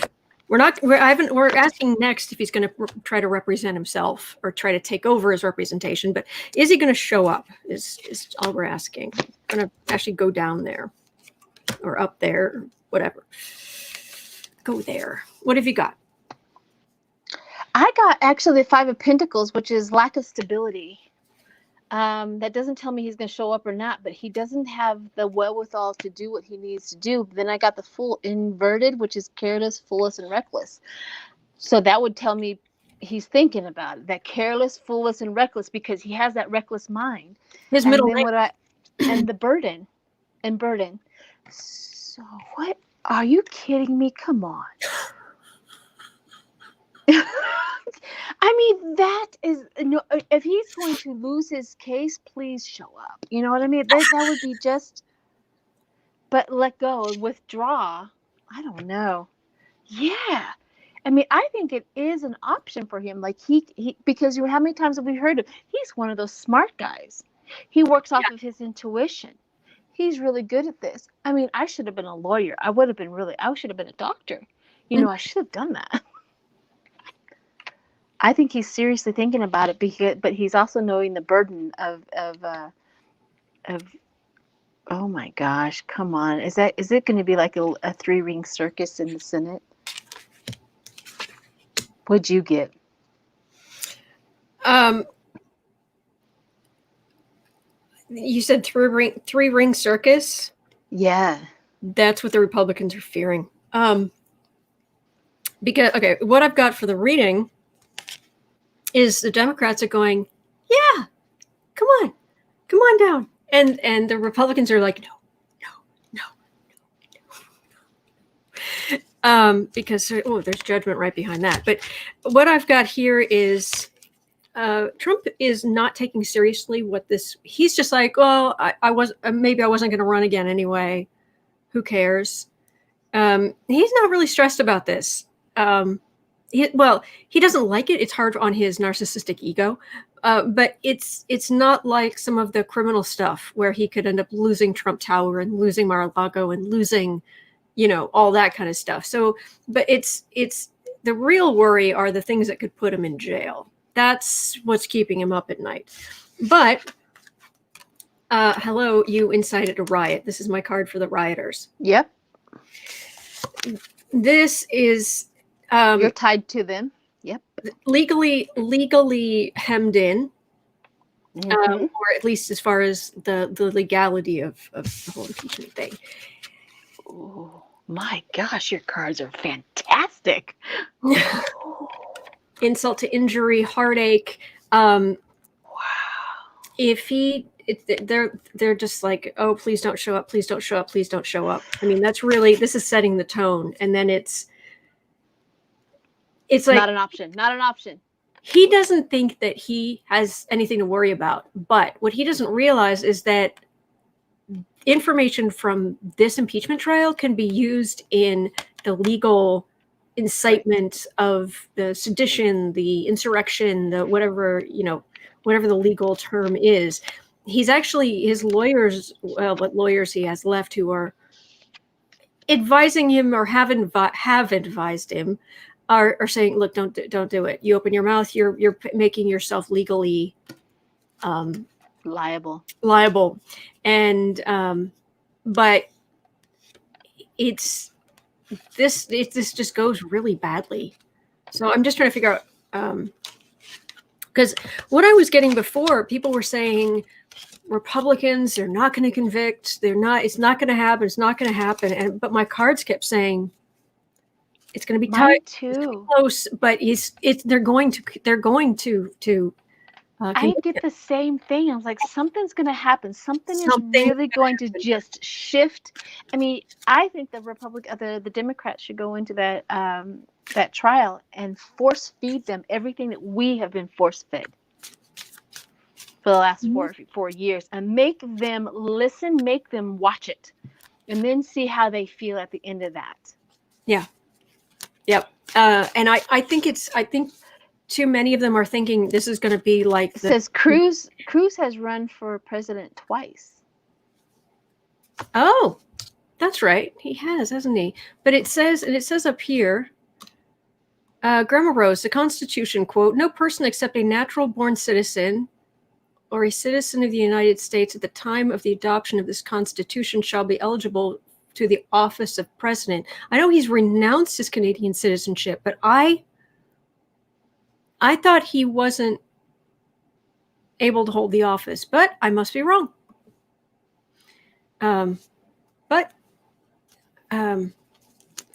We're asking next if he's going to try to represent himself or try to take over his representation, but is he going to show up is all we're asking. Going to actually go down there or up there, or whatever. Go there. What have you got? I got actually the 5 of Pentacles, which is lack of stability. That doesn't tell me he's going to show up or not, but he doesn't have the wherewithal to do what he needs to do. Then I got the Fool inverted, which is careless, foolish, and reckless. So that would tell me he's thinking about it, that careless, foolish, and reckless, because he has that reckless mind. His middle name. And the burden. So what? Are you kidding me? Come on. I mean, that is, if he's going to lose his case, please show up. You know what I mean? That would be just, but let go and withdraw. I don't know. Yeah. I mean, I think it is an option for him. Like he because how many times have we heard of, he's one of those smart guys. He works off of his intuition. He's really good at this. I mean, I should have been a lawyer. I should have been a doctor. I should have done that. I think he's seriously thinking about it, but he's also knowing the burden of oh my gosh, come on. Is it going to be like a 3-ring circus in the Senate? What'd you get? You said 3-ring circus? Yeah. That's what the Republicans are fearing. Because, okay, what I've got for the reading is the Democrats are going, yeah, come on down. And the Republicans are like, no. Because there's judgment right behind that. But what I've got here is Trump is not taking seriously what this. He's just like, well, I was maybe I wasn't going to run again anyway. Who cares? He's not really stressed about this. He doesn't like it. It's hard on his narcissistic ego. But it's not like some of the criminal stuff where he could end up losing Trump Tower and losing Mar-a-Lago and losing, all that kind of stuff. So, but it's the real worry are the things that could put him in jail. That's what's keeping him up at night. But hello, you incited a riot. This is my card for the rioters. Yep. This is you're tied to them. Yep. legally hemmed in, Mm-hmm. or at least as far as the legality of the whole impeachment thing. Oh my gosh, your cards are fantastic. Insult to injury, heartache. Wow. If they're just like, oh, please don't show up, please don't show up, please don't show up. I mean, this is setting the tone, and then it's like not an option. He doesn't think that he has anything to worry about, but what he doesn't realize is that information from this impeachment trial can be used in the legal incitement of the sedition, the insurrection, the whatever the legal term is. He's actually, his lawyers, what lawyers he has left who are advising him or have advised him are saying, look, don't do it. You open your mouth, you're making yourself legally liable. And but this just goes really badly. So I'm just trying to figure out, because what I was getting before, people were saying Republicans, they're not going to convict, it's not going to happen, but my cards kept saying it's going to be tight, too, close, but they're going to I get the same thing. I was like, something's going to happen. Something is really going to just shift. I mean, I think the Democrats should go into that trial and force feed them everything that we have been force fed for the last 4 years, and make them listen, make them watch it, and then see how they feel at the end of that. Yeah. Yep. And I think too many of them are thinking this is going to be like it says Cruz has run for president twice. Oh, that's right. He has, hasn't he? But it says up here, Grandma Rose, the Constitution, quote, no person except a natural born citizen or a citizen of the United States at the time of the adoption of this Constitution shall be eligible to the office of president. I know he's renounced his Canadian citizenship, but I thought he wasn't able to hold the office, but I must be wrong.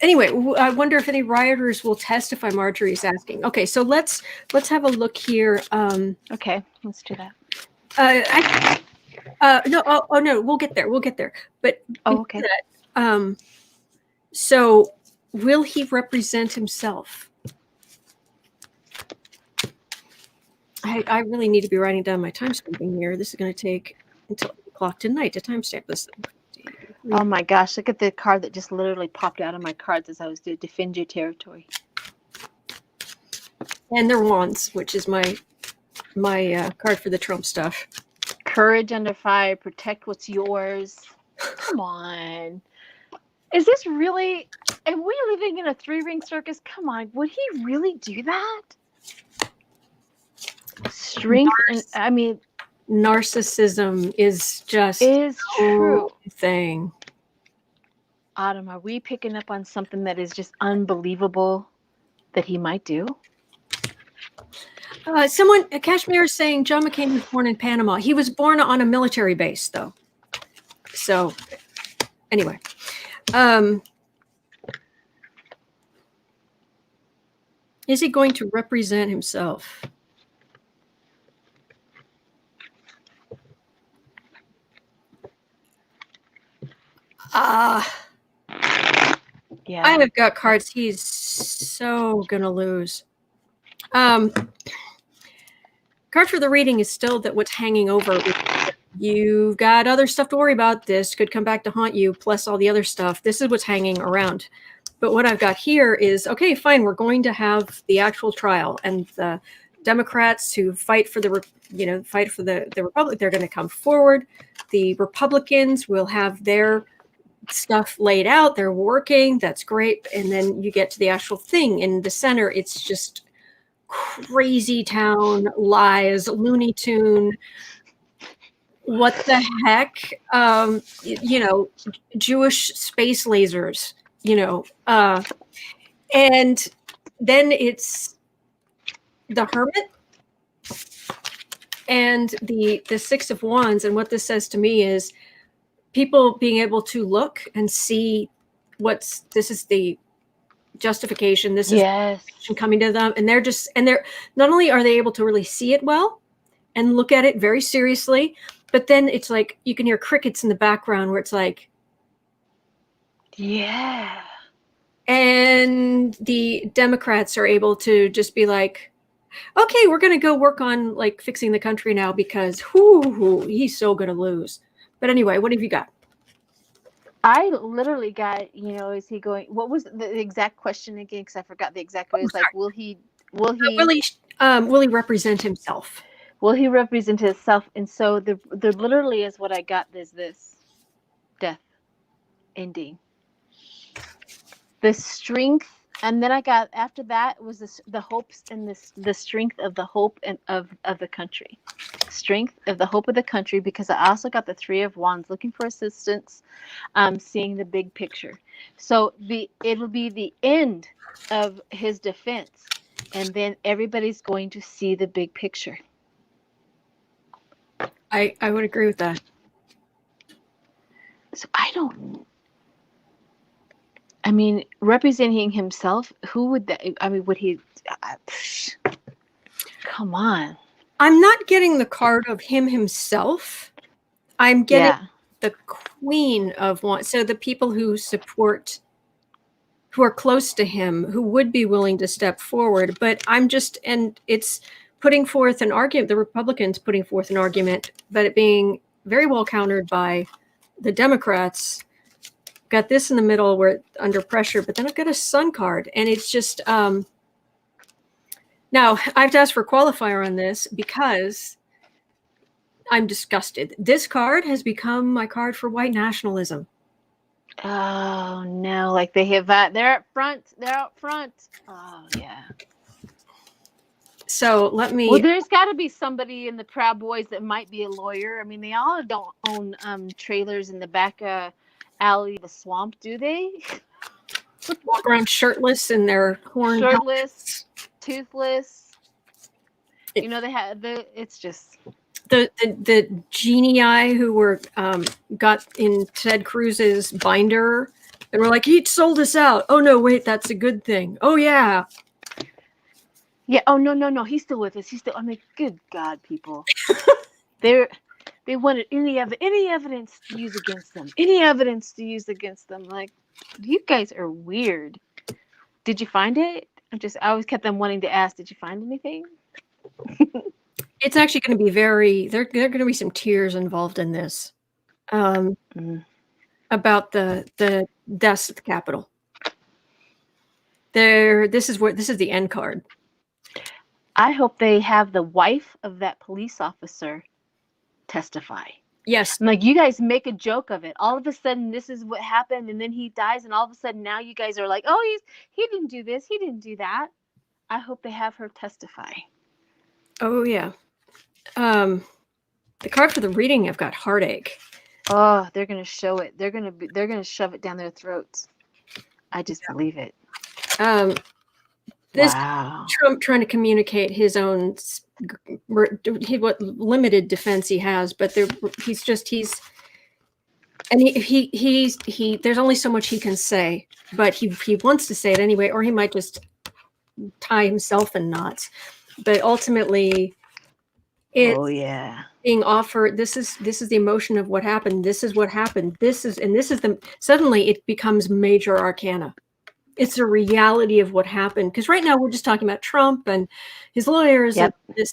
Anyway, I wonder if any rioters will testify. Marjorie's asking. Okay, so let's have a look here. Okay, let's do that. No, we'll get there. But okay. That, so will he represent himself? I really need to be writing down my time stamping here. This is going to take until 8 o'clock tonight to timestamp this thing. Oh my gosh, look at the card that just literally popped out of my cards as I was doing defend your territory. And they're wands, which is my card for the Trump stuff. Courage under fire, protect what's yours. Come on. Is this really, are we living in a 3-ring circus? Come on, would he really do that? Strength, narcissism is just true thing. Autumn, are we picking up on something that is just unbelievable that he might do? Kashmir is saying John McCain was born in Panama. He was born on a military base, though. So, anyway. Is he going to represent himself? I have got cards. He's so gonna lose. Card for the reading is still that what's hanging over. You've got other stuff to worry about. This could come back to haunt you, plus all the other stuff. This is what's hanging around. But what I've got here is, okay, fine, we're going to have the actual trial, and the Democrats who fight for the Republic, they're going to come forward. The Republicans will have their stuff laid out. They're working. That's great. And then you get to the actual thing. In the center, it's just crazy town lies, Looney Tune. What the heck? Jewish space lasers, and then it's the Hermit and the Six of Wands. And what this says to me is people being able to look and see this is the justification. This is coming to them. And they're not only are they able to really see it well and look at it very seriously, but then it's like you can hear crickets in the background where it's like, yeah. And the Democrats are able to just be like, okay, we're going to go work on like fixing the country now because he's so going to lose. But anyway, what have you got? I literally got, is he going, what was the exact question again? Because I forgot the exact way. It's like, will he represent himself? Will he represent himself? And so the literally is what I got is this death ending. The strength, and then I got after that was the hopes and the strength of the hope and of the country. Strength of the hope of the country, because I also got the Three of Wands, looking for assistance, seeing the big picture. So it'll be the end of his defense, and then everybody's going to see the big picture. I would agree with that. So representing himself, who would that? Would he? Come on. I'm not getting the card of him himself. I'm getting the Queen of Wands. So the people who are close to him, who would be willing to step forward. But it's putting forth an argument, the Republicans putting forth an argument, but it being very well countered by the Democrats. Got this in the middle where under pressure, but then I've got a Sun card, and it's just now I have to ask for a qualifier on this because I'm disgusted. This card has become my card for white nationalism. Oh no, like they're out front. Oh yeah. So let me. Well, there's got to be somebody in the Proud Boys that might be a lawyer. I mean, they all don't own trailers in the back alley of the swamp, do they? Walk around shirtless in their horn. Shirtless, toothless. They have it's just the genii who were got in Ted Cruz's binder and were like, he sold us out. Oh no, wait, that's a good thing. Oh yeah. Yeah. Oh no. He's still with us. Good God, people. They wanted any evidence to use against them. Any evidence to use against them. Like, you guys are weird. Did you find it? I always kept them wanting to ask, did you find anything? It's actually going to be there are going to be some tears involved in this. About the deaths at the Capitol. This is the end card. I hope they have the wife of that police officer testify. Yes. I'm like, you guys make a joke of it. All of a sudden, this is what happened, and then he dies, and all of a sudden now you guys are like, oh, he didn't do this, he didn't do that. I hope they have her testify. Oh yeah. The card for the reading, I've got heartache. Oh, they're gonna show it. They're gonna shove it down their throats. I just believe it. Wow. Trump trying to communicate his own what limited defense he has, but he's there's only so much he can say, but he wants to say it anyway, or he might just tie himself in knots. But ultimately, it's being offered. This is the emotion of what happened. This is what happened. Suddenly it becomes major arcana. It's a reality of what happened. Because right now we're just talking about Trump and his lawyers Yep. and this,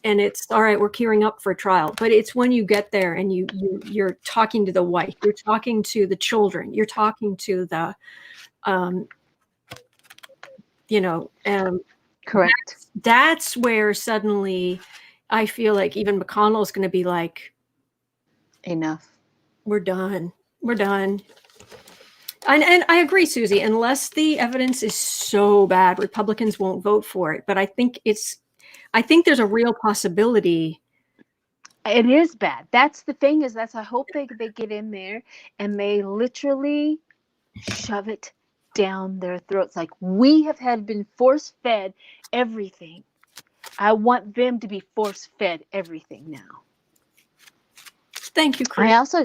and it's all right. We're gearing up for trial, but it's when you get there and you're talking to the wife, you're talking to the children, you're talking to the, Correct. that's where suddenly I feel like even McConnell is going to be like, Enough. we're done. We're done. And I agree, Susie, unless the evidence is so bad, Republicans won't vote for it. But I think there's a real possibility. It is bad. That's the thing is I hope they get in there and they literally shove it down their throats. Like we have been force fed everything. I want them to be force fed everything now. Thank you, Chris.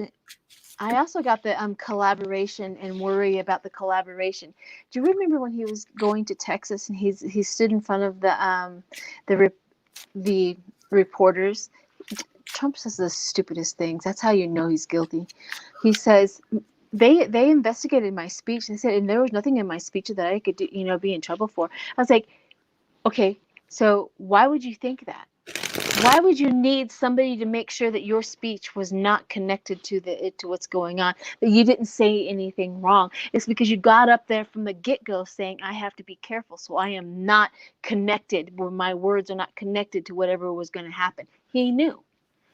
I also got the collaboration and worry about the collaboration. Do you remember when he was going to Texas and he stood in front of the reporters? Trump says the stupidest things. That's how you know he's guilty. He says they investigated my speech. They said, and there was nothing in my speech that I could do, be in trouble for. I was like, okay, so why would you think that? Why would you need somebody to make sure that your speech was not connected to what's going on, that you didn't say anything wrong? It's because you got up there from the get-go saying, I have to be careful, so I am not connected, where my words are not connected to whatever was going to happen. He knew.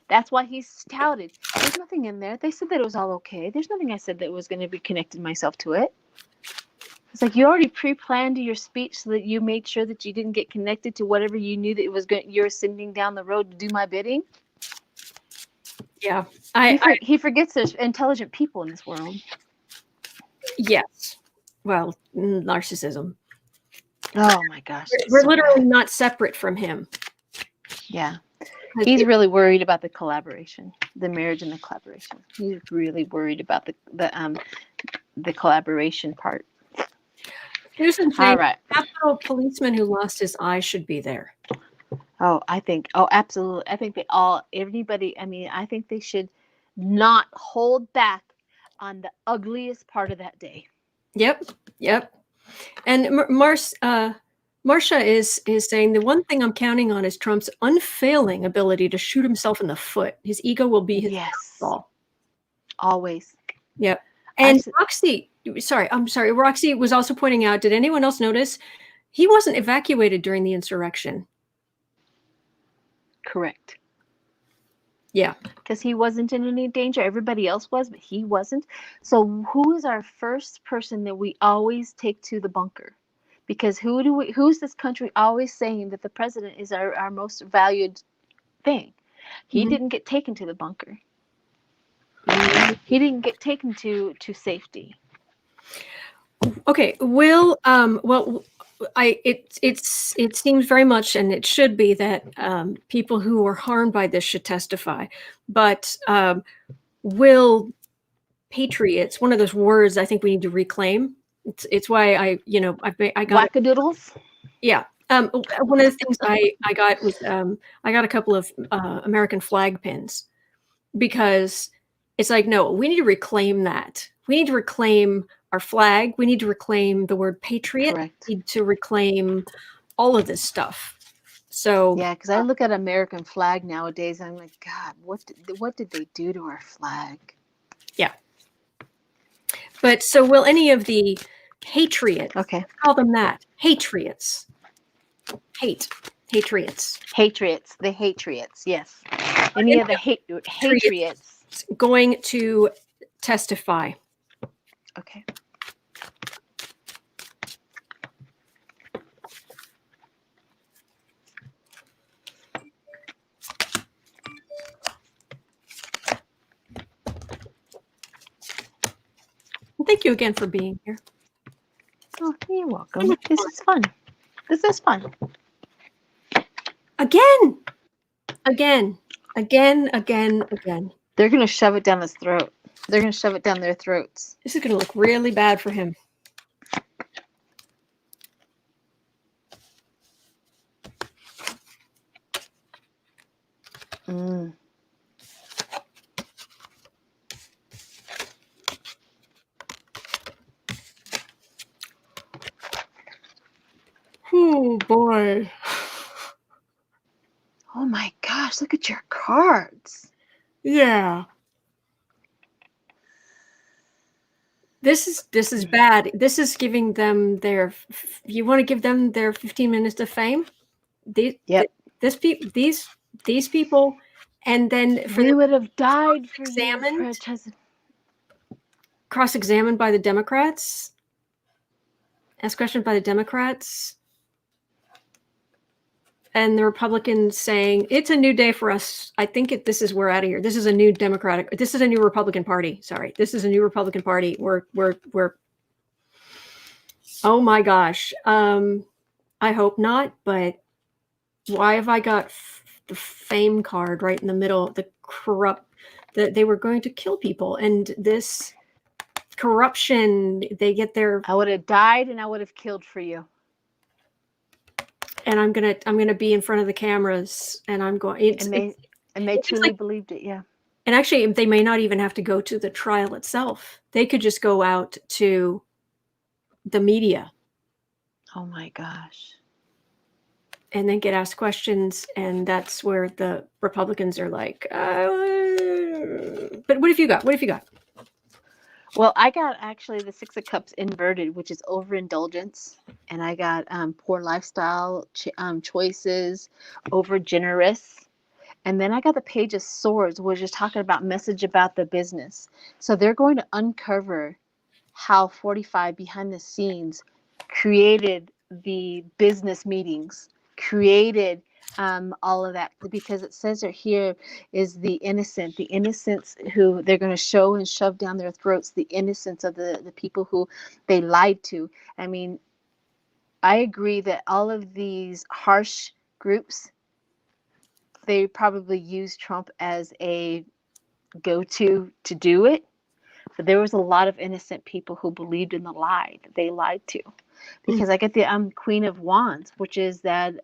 That's why he's touted. There's nothing in there. They said that it was all okay. There's nothing I said that was going to be connected myself to it. It's like you already pre-planned your speech so that you made sure that you didn't get connected to whatever you knew that it was you're sending down the road to do my bidding. Yeah, he forgets there's intelligent people in this world. Yes. Well, narcissism. Oh my gosh, we're so literally bad. not separate from him. Yeah, he's really worried about the collaboration, the marriage and the collaboration. He's really worried about the collaboration part. Here's the thing. All right. Capitol policeman who lost his eye should be there. Oh, absolutely. I think everybody, I think they should not hold back on the ugliest part of that day. Yep. And Marcia is saying the one thing I'm counting on is Trump's unfailing ability to shoot himself in the foot. His ego will be his downfall. Always. Yep. And Roxy was also pointing out, did anyone else notice he wasn't evacuated during the insurrection? Correct. Yeah. Because he wasn't in any danger. Everybody else was, but he wasn't. So who is our first person that we always take to the bunker? Because who's this country always saying that the president is our most valued thing? He didn't get taken to the bunker. He didn't get taken to safety. Okay. It seems very much, and it should be, that people who were harmed by this should testify. But will patriots, one of those words I think we need to reclaim. It's why I got wackadoodles. Yeah. One of the things I got was I got a couple of American flag pins, because it's like, no, we need to reclaim that. We need to reclaim our flag. We need to reclaim the word patriot. Correct. We need to reclaim all of this stuff. So yeah, because I look at American flag nowadays, and I'm like, God, what did they do to our flag? Yeah. But so will any of the Hatriots, call them that, Hatriots. Hatriots. Hatriots, the Hatriots, yes. Any of the Hatriots going to testify. Okay. Thank you again for being here. Oh, you're welcome. This is fun. This is fun. Again. They're going to shove it down his throat. They're going to shove it down their throats. This is going to look really bad for him. Oh boy. Oh my gosh, look at your cards. Yeah. This is bad. This is giving them their. You want to give them their 15 minutes of fame? Yep. These people, and then for We would have died for you, examined, President. cross-examined by the Democrats, asked questions by the Democrats, and the Republicans saying it's a new day for us. I think this is we're out of here. This is a new Democratic. This is a new Republican Party. Sorry, this is a new Republican Party. We're. Oh my gosh. I hope not. But why have I got the fame card right in the middle? The corrupt. That they were going to kill people, and this corruption. They get their. I would have died, and I would have killed for you. And I'm gonna be in front of the cameras, and I'm going. And they truly believed it, yeah. And actually, they may not even have to go to the trial itself. They could just go out to the media. Oh my gosh. And then get asked questions, and that's where the Republicans are like, but what have you got? What have you got? Well, I got actually the Six of Cups inverted, which is overindulgence. And I got poor lifestyle choices, over generous. And then I got the Page of Swords, which is talking about message about the business. So they're going to uncover how 45 behind the scenes created the business meetings, created all of that, because it says here is the innocents who they're going to show and shove down their throats, the innocence of the people who they lied to. I mean, I agree that all of these harsh groups, they probably use Trump as a go-to to do it. But there was a lot of innocent people who believed in the lie that they lied to. Because I get the Queen of Wands, which is that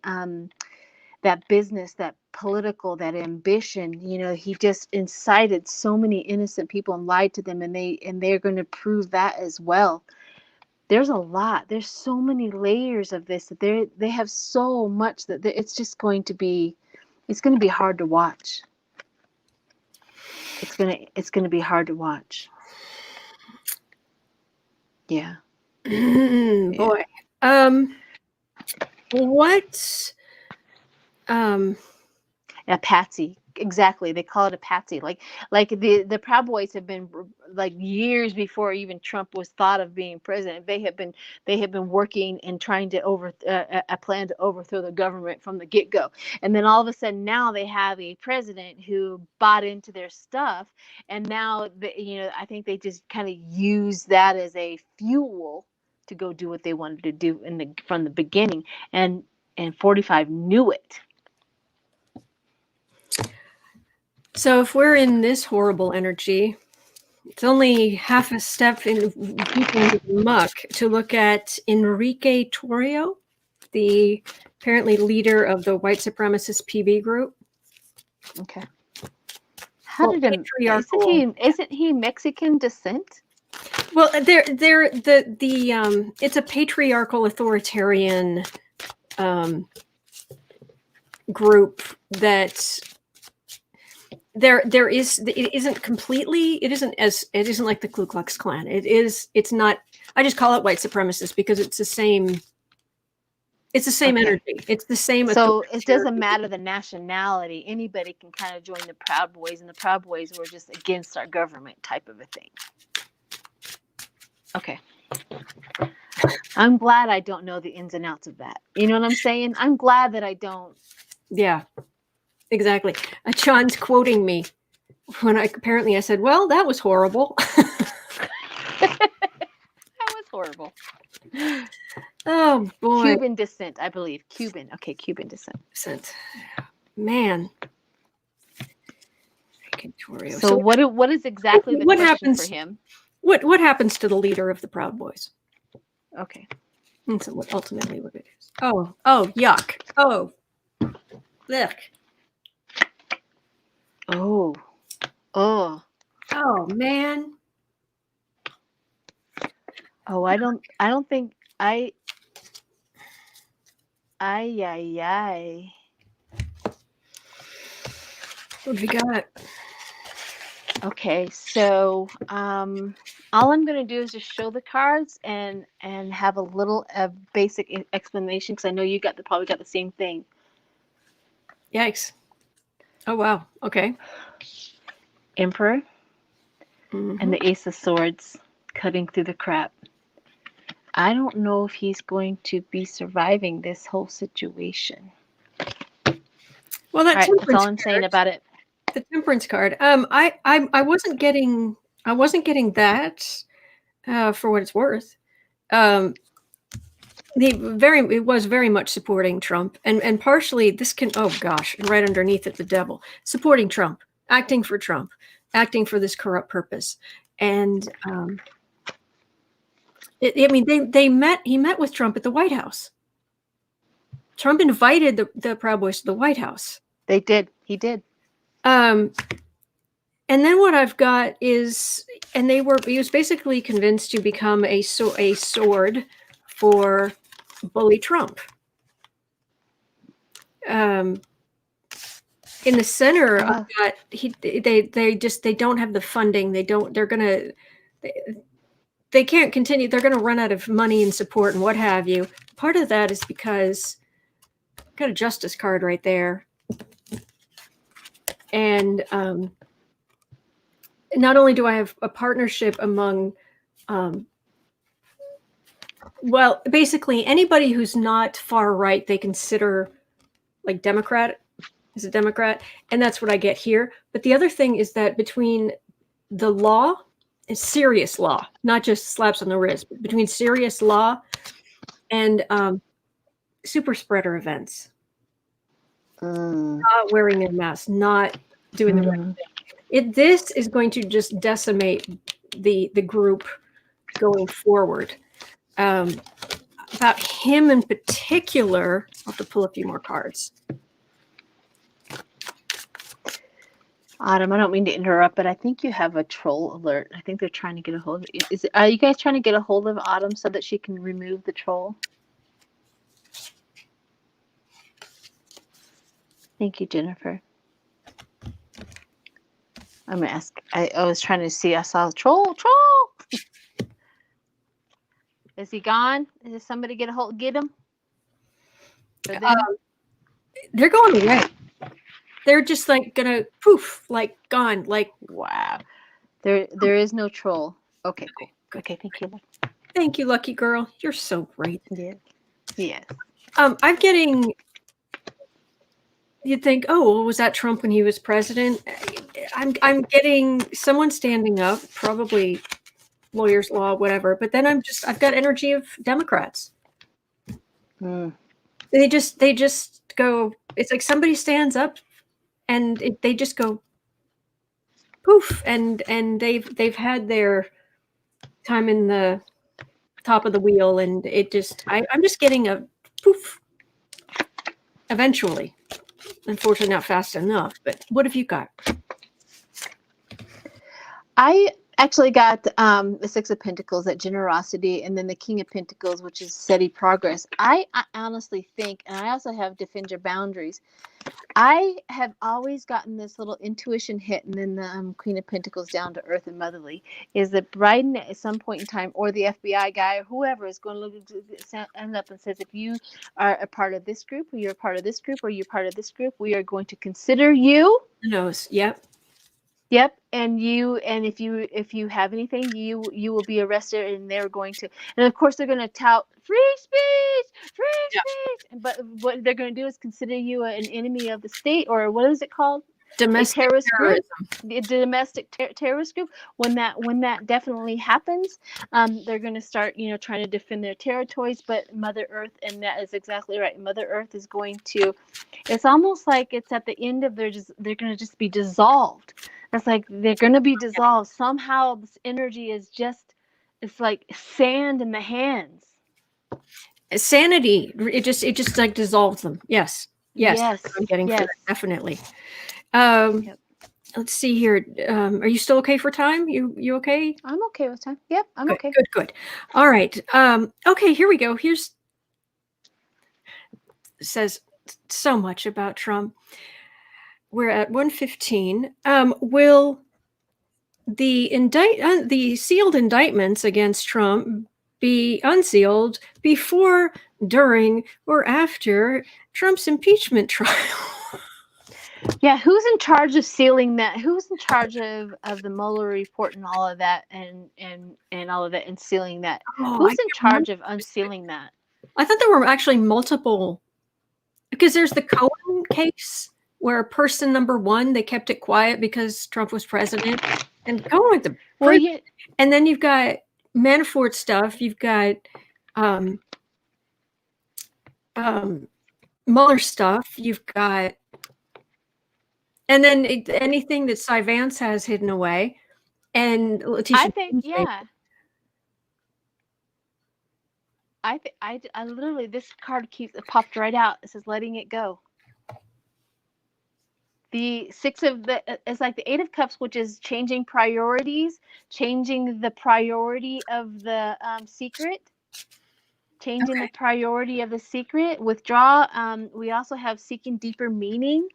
that business, that political, that ambition. You know, he just incited so many innocent people and lied to them, and they're going to prove that as well. There's a lot. There's so many layers of this that they have so much that it's just going to be. It's going to be hard to watch. It's gonna be hard to watch. Yeah. Boy. What? A patsy. Exactly. They call it a patsy. Like the Proud Boys have been, like, years before even Trump was thought of being president. They have been working and trying to a plan to overthrow the government from the get-go. And then all of a sudden now they have a president who bought into their stuff, and now I think they just kind of use that as a fuel to go do what they wanted to do from the beginning. And 45 knew it. So if we're in this horrible energy, it's only half a step in the muck to look at Enrique Tarrio, the apparently leader of the white supremacist PB group. Okay. How did isn't he Mexican descent? Well, they're it's a patriarchal authoritarian group that it isn't like the Ku Klux Klan. It's not. I just call it white supremacist because it's the same energy. It's the same. So it doesn't matter the nationality. Anybody can kind of join the Proud Boys, and the Proud Boys were just against our government type of a thing. Okay. I'm glad I don't know the ins and outs of that. You know what I'm saying? I'm glad that I don't. Yeah, exactly. John's quoting me when I said, well, that was horrible. That was horrible. Oh, boy. Cuban descent, I believe. Cuban. Okay, Cuban descent. Man. So what is exactly the question happens for him? What happens to the leader of the Proud Boys? Okay. That's ultimately what it is. Oh, yuck. Oh, look. Oh, man. Oh, I don't think Ay, ay, ay. What have we got? Okay, so all I'm going to do is just show the cards and have a little basic explanation, because I know you probably got the same thing. Yikes. Oh, wow. Okay. Emperor and the Ace of Swords cutting through the crap. I don't know if he's going to be surviving this whole situation. Well, that's all I'm saying about it. The Temperance card. I wasn't getting that for what it's worth. It was very much supporting Trump, and partially this can, oh gosh, and right underneath it, the devil supporting Trump, acting for Trump, acting for this corrupt purpose, and I mean he met with Trump at the White House. Trump invited the Proud Boys to the White House. He did. And then what I've got is, and he was basically convinced to become a sword for bully Trump. In the center, I've got they don't have the funding. They can't continue. They're going to run out of money and support and what have you. Part of that is because I've got a justice card right there. And not only do I have a partnership among, well, basically anybody who's not far right, they consider like Democrat, is a Democrat, and that's what I get here. But the other thing is that between the law and serious law, not just slaps on the wrist, but between serious law and super spreader events, not wearing a mask, not doing the right thing. This is going to just decimate the group going forward. About him in particular, I'll have to pull a few more cards. Autumn, I don't mean to interrupt, but I think you have a troll alert. I think they're trying to get a hold of you. Are you guys trying to get a hold of Autumn so that she can remove the troll? Thank you, Jennifer. I'm going to ask. I was trying to see. I saw a troll. Is he gone? Is somebody get him? They're going away. They're just like gonna poof, like gone, like wow. There is no troll. Okay, cool. Good. Okay, thank you. Thank you, lucky girl. You're so great. Yeah. Yes. I'm getting. You'd think, oh, well, was that Trump when he was president? I'm getting someone standing up, probably lawyers, law, whatever. But then I've got energy of Democrats. They just go. It's like somebody stands up, and they just go poof, and they've had their time in the top of the wheel, and I'm just getting a poof eventually. Unfortunately, not fast enough. But what have you got? I actually got the Six of Pentacles, that generosity, and then the King of Pentacles, which is steady progress. I honestly think, and I also have defend your boundaries. I have always gotten this little intuition hit, and then the Queen of Pentacles, down to earth and motherly, is that Biden at some point in time, or the FBI guy, or whoever, is going to end up and says, if you are a part of this group, or you're a part of this group, or you're part of this group, we are going to consider you. Who knows? Yep. And if you have anything, you will be arrested, and they're going to, and of course they're going to tout free speech, but what they're going to do is consider you an enemy of the state, or what is it called? Domestic terrorist terrorism. Group, the domestic terrorist group. When that definitely happens, they're going to start, trying to defend their territories. But Mother Earth, and that is exactly right. Mother Earth is going to. It's almost like it's at the end of they're going to just be dissolved. It's like they're going to be dissolved. Somehow this energy is just. It's like sand in the hands. Sanity. It just like dissolves them. Yes. I'm getting for that, definitely. Let's see here. Are you still okay for time? You okay? I'm okay with time. Yep, I'm good, okay. Good. All right. Okay, here we go. says so much about Trump. We're at 1:15. Will the sealed indictments against Trump be unsealed before, during, or after Trump's impeachment trial? Yeah, who's in charge of sealing that? Who's in charge of the Mueller report and all of that, and all of that, and sealing that? Oh, I Who's in can't remember. charge of unsealing that? I thought there were actually multiple, because there's the Cohen case where person number one, they kept it quiet because Trump was president, and Cohen went to Well, prison. yeah, And then you've got Manafort stuff. You've got Mueller stuff. You've got, and then anything that Cy Vance has hidden away, and Letitia. I think, yeah. I literally, this card it popped right out. It says letting it go. The it's like the 8 of Cups, which is changing priorities, changing the priority of the secret, changing the priority of the secret, withdraw. We also have seeking deeper meaning.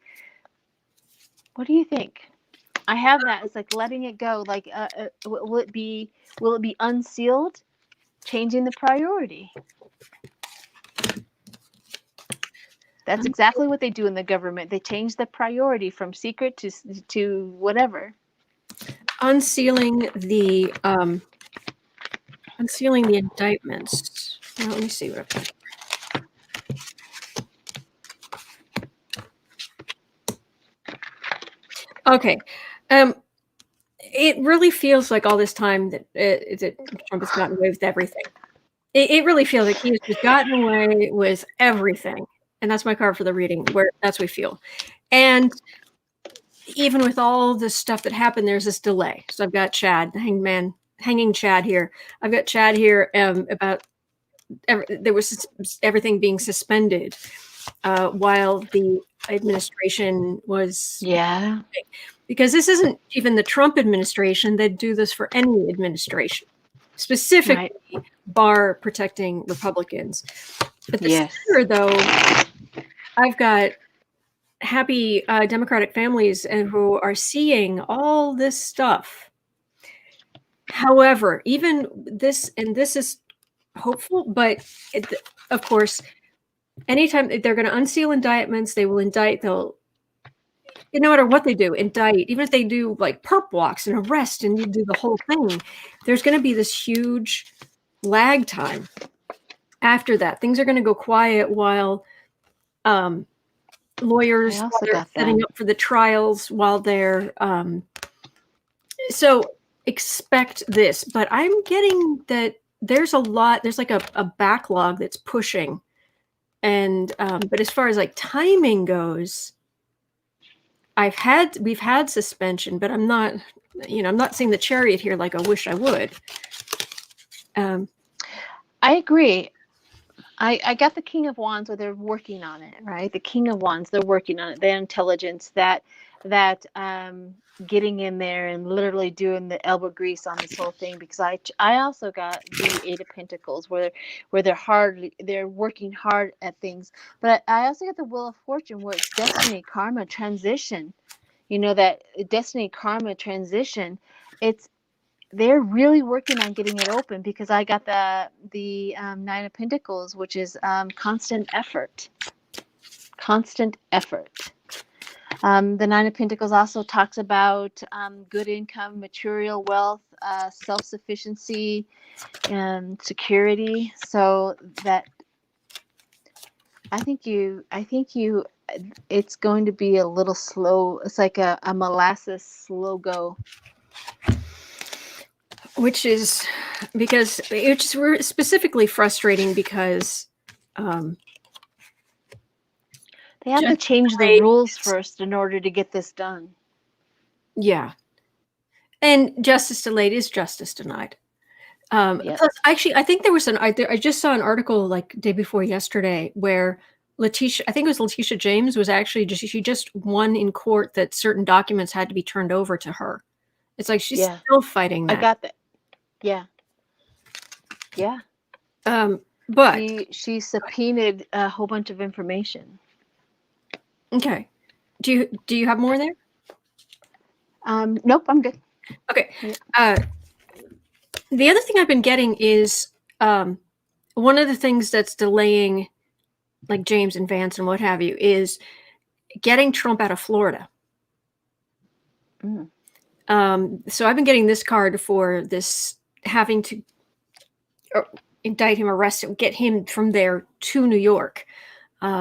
What do you think? I have that. It's like letting it go. Like, will it be unsealed? Changing the priority. That's exactly what they do in the government. They change the priority from secret to whatever. Unsealing the indictments. Now, let me see what I've got. Okay. It really feels like all this time that Trump has gotten away with everything. It really feels like he's just gotten away with everything. And that's my card for the reading, where that's what we feel. And even with all this stuff that happened, there's this delay. So I've got Chad, the hanging Chad here. I've got Chad here about there was everything being suspended while the administration was. Yeah. Because this isn't even the Trump administration. They'd do this for any administration, specifically bar protecting Republicans. But the center, though, I've got happy Democratic families who are seeing all this stuff. However, even this, and this is hopeful, but of course, anytime they're going to unseal indictments, they will indict. They'll, no matter what they do, indict. Even if they do like perp walks and arrest and you do the whole thing, there's going to be this huge lag time. After that, things are going to go quiet while lawyers are setting up for the trials, while they're so expect this. But I'm getting that there's like a backlog that's pushing, and but as far as like timing goes, we've had suspension, but I'm not seeing the chariot here like I wish I would. I agree. I got the King of Wands, where they're working on it, right? The King of Wands, they're working on it. Their intelligence, that getting in there and literally doing the elbow grease on this whole thing. Because I also got the 8 of Pentacles, where they're working hard at things. But I also got the Wheel of Fortune, where it's destiny, karma, transition. You know, that destiny, karma, transition. They're really working on getting it open, because I got the 9 of Pentacles, which is constant effort. Constant effort. The 9 of Pentacles also talks about good income, material wealth, self-sufficiency, and security. So that I think it's going to be a little slow. It's like a molasses slow go. Which is specifically frustrating because they have to change the rules first in order to get this done. Yeah. And justice delayed is justice denied. Plus, actually, I think there was I just saw an article like day before yesterday where I think it was Letitia James, was actually she just won in court that certain documents had to be turned over to her. It's like she's still fighting that. I got that. Yeah. Yeah. But she subpoenaed a whole bunch of information. okay, do you have more there? Nope, I'm good. Okay. The other thing I've been getting is one of the things that's delaying, like James and Vance and what have you, is getting Trump out of Florida. Mm. So I've been getting this card for this having to indict him, arrest him, get him from there to New York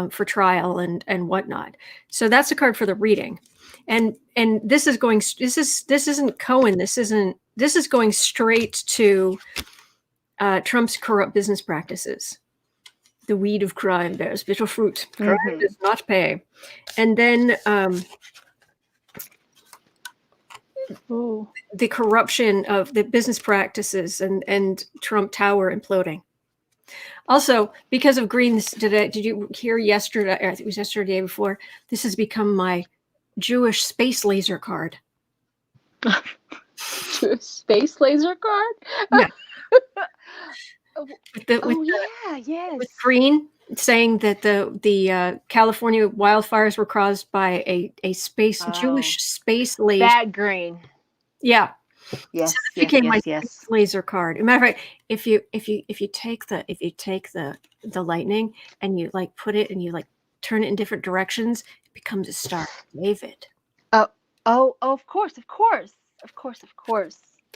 for trial and whatnot. So that's a card for the reading, and this is going. This isn't Cohen. This is going straight to Trump's corrupt business practices. The weed of crime bears bitter fruit. Crime does not pay. And then the corruption of the business practices and Trump Tower imploding. Also, because of Green's, did you hear yesterday? I think it was yesterday before. This has become my Jewish space laser card. Jewish space laser card? Yeah. Yes. With Green saying that the California wildfires were caused by a Jewish space laser. That Green. Yeah. Yes. So that became my space laser card. As a matter of fact, if you take the lightning and you like put it and you like turn it in different directions, it becomes a Star of David. Oh, of course.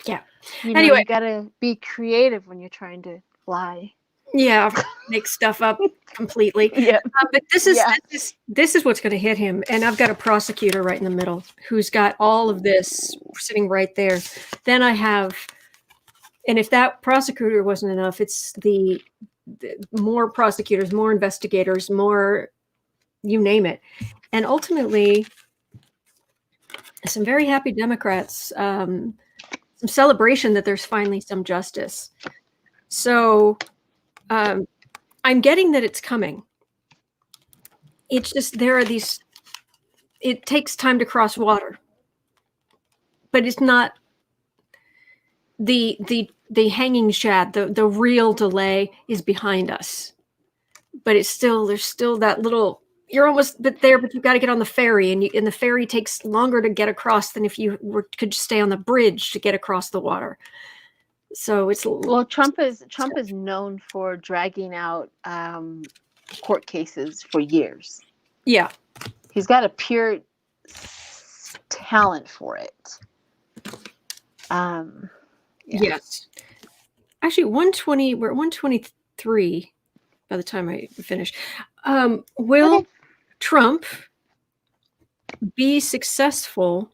Yeah. Anyway, you gotta be creative when you're trying to fly. Yeah, make stuff up completely. Yeah. But this is what's going to hit him, and I've got a prosecutor right in the middle who's got all of this sitting right there. Then I have, and if that prosecutor wasn't enough, it's the more prosecutors, more investigators, more you name it, and ultimately some very happy Democrats, some celebration that there's finally some justice. So I'm getting that it's coming. It's just there are these. It takes time to cross water, but it's not the hanging shad. The real delay is behind us, but there's still that little. You're almost there, but you've got to get on the ferry, and the ferry takes longer to get across than if you could stay on the bridge to get across the water. So it's Trump is known for dragging out court cases for years. Yeah, he's got a pure talent for it. Yes, actually, 120. We're at 123 by the time I finish. Will Trump be successful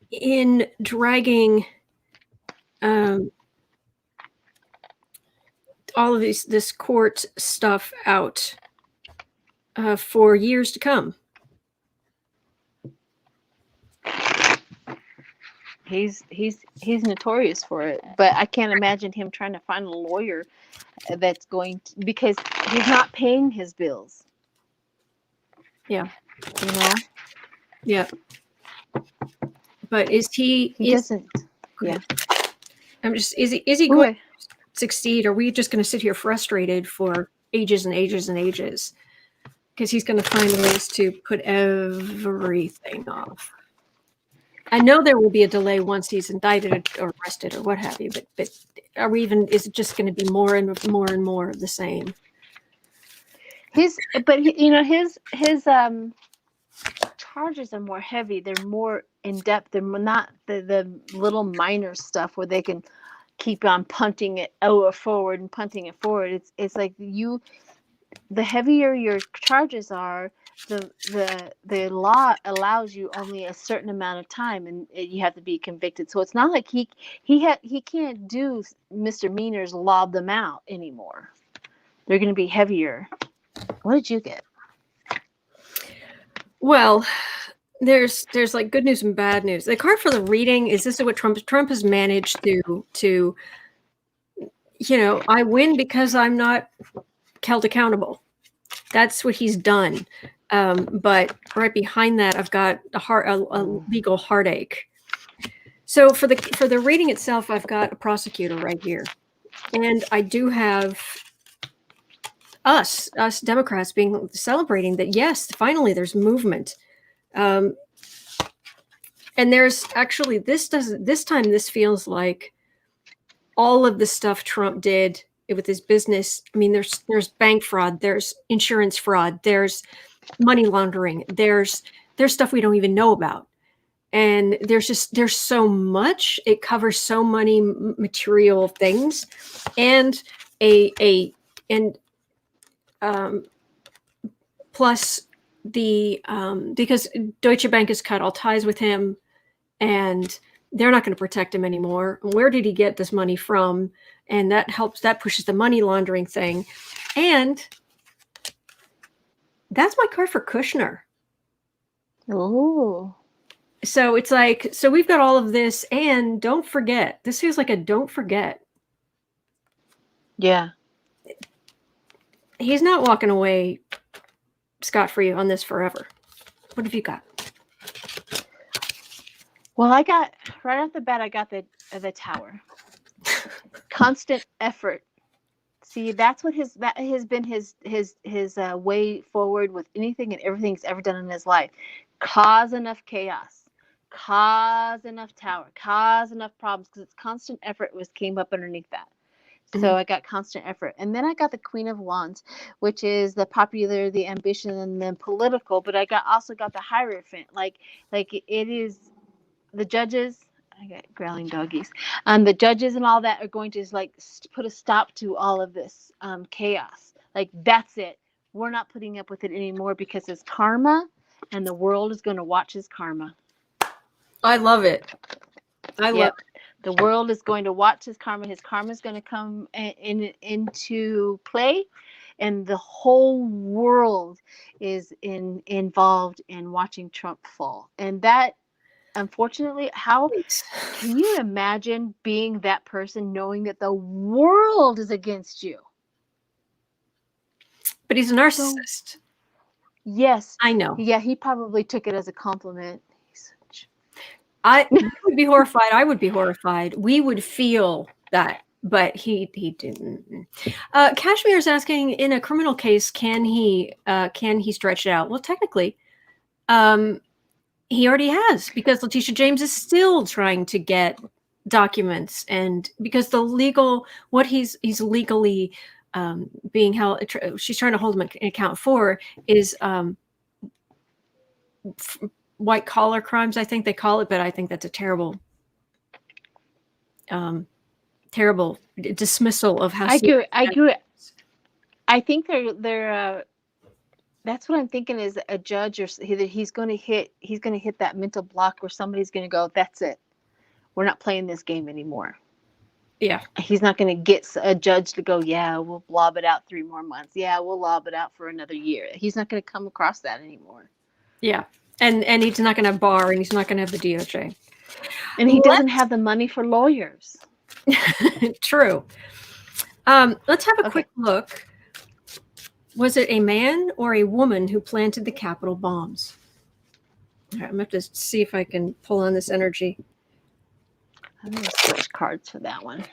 in dragging all of this court stuff out for years to come? He's notorious for it, but I can't imagine him trying to find a lawyer that's going to, because he's not paying his bills. Yeah. You know? Yeah. But is he doesn't. Yeah. I'm just, is he going to succeed? Or are we just going to sit here frustrated for ages and ages and ages? Because he's going to find ways to put everything off. I know there will be a delay once he's indicted or arrested or what have you, but is it just going to be more and more and more of the same? His charges are more heavy. They're more in depth. They're not the little minor stuff where they can keep on punting it forward and punting it forward. It's like the heavier your charges are, the law allows you only a certain amount of time, and you have to be convicted. So it's not like he can't do misdemeanors, lob them out anymore. They're going to be heavier. What did you get? Well, there's like good news and bad news. The card for the reading is this is what Trump has managed to I win because I'm not held accountable. That's what he's done. But right behind that, I've got a legal heartache. So for the reading itself, I've got a prosecutor right here. And I do have us Democrats celebrating that, yes, finally there's movement. And there's actually, this time this feels like all of the stuff Trump did with his business. I mean, there's bank fraud, there's insurance fraud, there's money laundering, there's stuff we don't even know about. And there's so much. It covers so many material things, and plus the because Deutsche Bank has cut all ties with him, and they're not going to protect him anymore. Where did he get this money from? And that pushes the money laundering thing. And that's my card for Kushner. Oh. So it's like, so we've got all of this, and don't forget. This feels like a don't forget. Yeah. He's not walking away scot-free on this forever. What have you got? Well, I got right off the bat. I got the tower. Constant effort. See, that's what that has been his way forward with anything and everything he's ever done in his life. Cause enough chaos, cause enough tower, cause enough problems, because it's constant effort came up underneath that. So I got constant effort. And then I got the Queen of Wands, which is the popular, the ambition, and the political. But I also got the Hierophant. Like it is the judges. I got growling doggies. The judges and all that are going to like put a stop to all of this chaos. Like, that's it. We're not putting up with it anymore, because it's karma, and the world is going to watch his karma. I love it. love it. The world is going to watch his karma. His karma is going to come into play, and the whole world is involved in watching Trump fall. And that, unfortunately, how can you imagine being that person, knowing that the world is against you? But he's a narcissist. Yes, I know. Yeah, he probably took it as a compliment. I would be horrified. I would be horrified. We would feel that, but he didn't. Kashmir is asking, in a criminal case, can he stretch it out? Well, technically, he already has, because Letitia James is still trying to get documents, and because the legal, what he's legally being held, she's trying to hold him an account for is white collar crimes, I think they call it, but I think that's a terrible dismissal of how. I agree. I think they're that's what I'm thinking, is a judge, or he's going to hit that mental block where somebody's going to go, that's it, we're not playing this game anymore. Yeah, he's not going to get a judge to go, yeah, we'll lob it out 3 more months, yeah, we'll lob it out for another year. He's not going to come across that anymore. Yeah, and he's not going to have bar, and he's not going to have the DOJ, and he doesn't have the money for lawyers. True. Let's have a quick look. Was it a man or a woman who planted the Capitol bombs? All right, I'm going to have to see if I can pull on this energy. I'm going to switch cards for that one.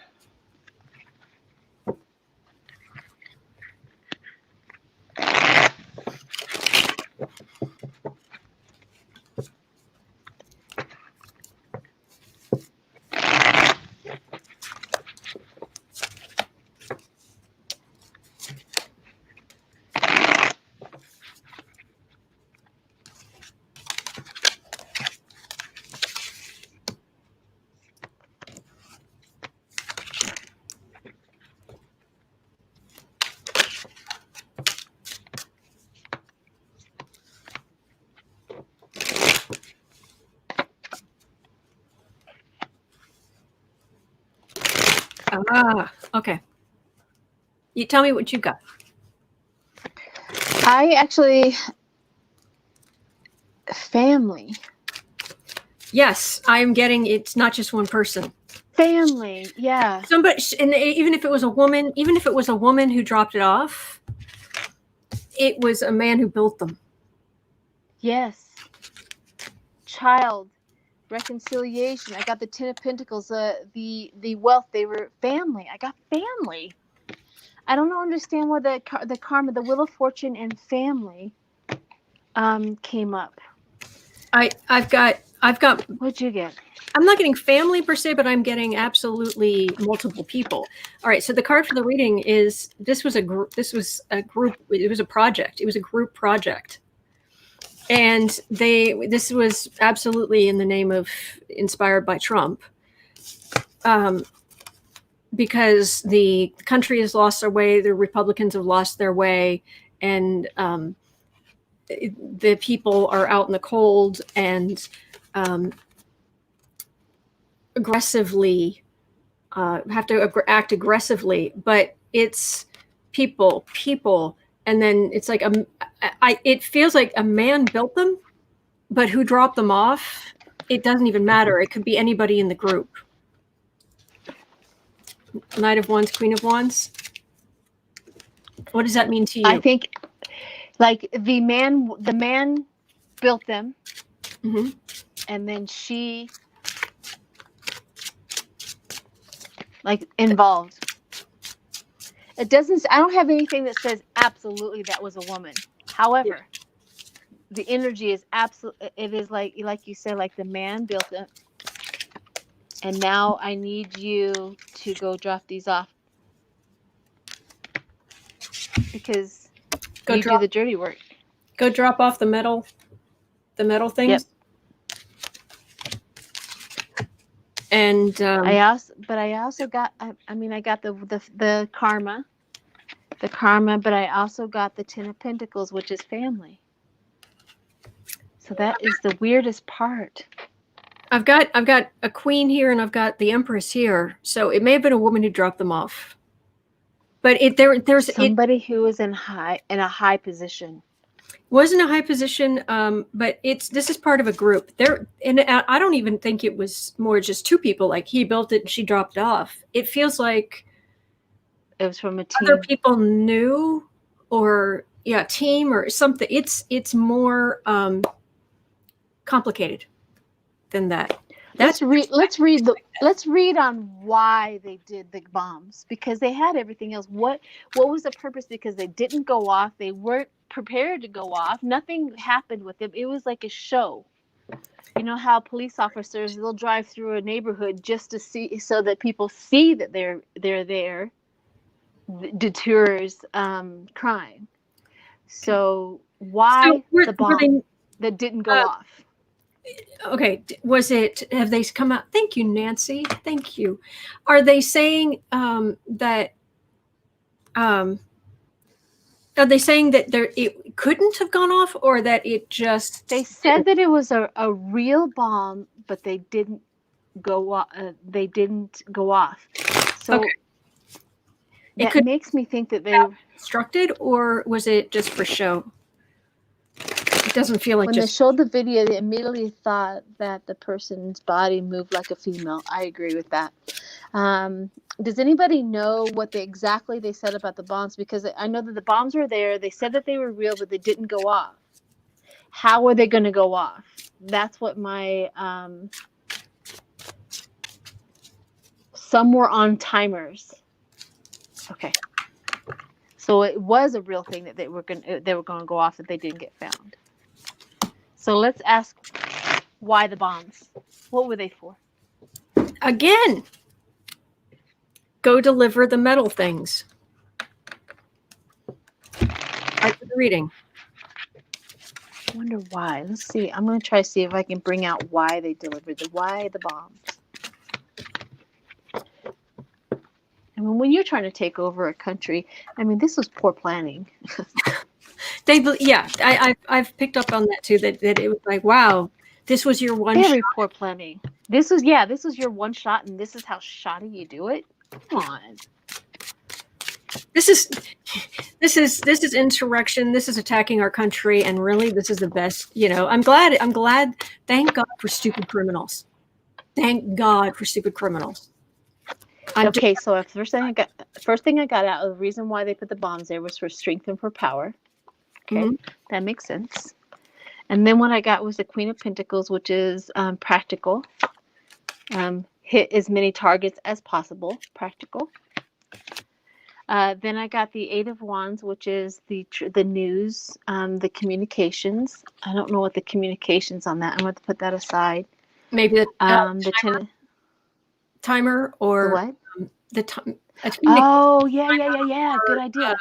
Okay. You tell me what you got. I actually, family. Yes, I'm getting, it's not just one person. Family, yeah. Somebody, and even if it was a woman who dropped it off, it was a man who built them. Yes. Child. reconciliation. I got the Ten of Pentacles, the wealth. They were family. I got family. I don't understand why the karma, the Wheel of Fortune, and family came up. I've got. What'd you get? I'm not getting family per se, but I'm getting absolutely multiple people. All right. So the card for the reading is this was a group. It was a project. It was a group project, and this was absolutely in the name of inspired by Trump. Because the country has lost their way, the Republicans have lost their way, and the people are out in the cold and aggressively have to act aggressively. But it's people, and then it's like it feels like a man built them, but who dropped them off? It doesn't even matter. It could be anybody in the group. Knight of Wands, Queen of Wands. What does that mean to you? I think, like, the man built them, mm-hmm. and then she, like, involved. It doesn't. I don't have anything that says absolutely that was a woman. However, the energy is absolute. It is like you said, like the man built it, and now I need you to go drop these off because you do the dirty work. Go drop off the metal things. Yep. And I also got. I mean, I got the karma, but I also got the Ten of Pentacles, which is family. So that is the weirdest part. I've got a queen here, and I've got the Empress here. So it may have been a woman who dropped them off. But there's somebody who was in a high position. Wasn't a high position, but this is part of a group. And I don't even think it was more just two people. Like he built it and she dropped it off. It feels like it was from a team. Other people knew, or team or something. It's more complicated than that. Let's read on why they did the bombs, because they had everything else. What was the purpose? Because they didn't go off. They weren't prepared to go off. Nothing happened with them. It was like a show. You know how police officers, they'll drive through a neighborhood just to see, so that people see that they're there, deters crime. So why the bomb that didn't go off? Okay, have they come out? Thank you, Nancy. Thank you. Are they saying that? Are they saying that it couldn't have gone off, or that it just? They said that it was a real bomb, but they didn't go off. So okay. That makes me think that they were constructed, or was it just for show? It doesn't feel like when they showed the video, they immediately thought that the person's body moved like a female. I agree with that. Does anybody know what exactly they said about the bombs? Because I know that the bombs were there. They said that they were real, but they didn't go off. How are they going to go off? That's what my some were on timers. Okay. So it was a real thing that they were going to go off, that they didn't get found. So let's ask, why the bombs? What were they for? Again, go deliver the metal things. Right for the reading. I wonder why. Let's see. I'm going to try to see if I can bring out why they delivered the bombs. I mean, when you're trying to take over a country, I mean, this was poor planning. I've picked up on that too. That it was like, wow, this was your one. Very poor planning. This was your one shot, and this is how shoddy you do it. Come on. This is insurrection. This is attacking our country, and really, this is the best. I'm glad. Thank God for stupid criminals. Thank God for stupid criminals. Okay, so the first thing I got out of the reason why they put the bombs there was for strength and for power. Okay, that makes sense. And then what I got was the Queen of Pentacles, which is practical. Hit as many targets as possible. Practical. Then I got the Eight of Wands, which is the news, the communications. I don't know what the communications on that. I'm going to put that aside. Maybe the timer or the what? The time. Oh, yeah. Good idea.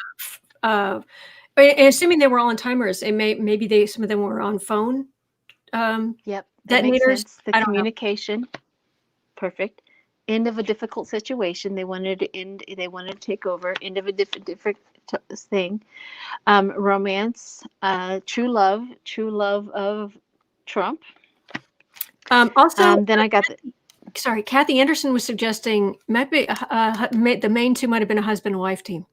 Assuming they were all on timers, and maybe some of them were on phone. Yep, that Detonators. makes sense. The communication. Perfect. End of a difficult situation. They wanted to end. They wanted to take over. End of a different thing. Romance. True love of Trump. Also, then I got the. Sorry, Kathy Anderson was suggesting maybe the main two might have been a husband and wife team.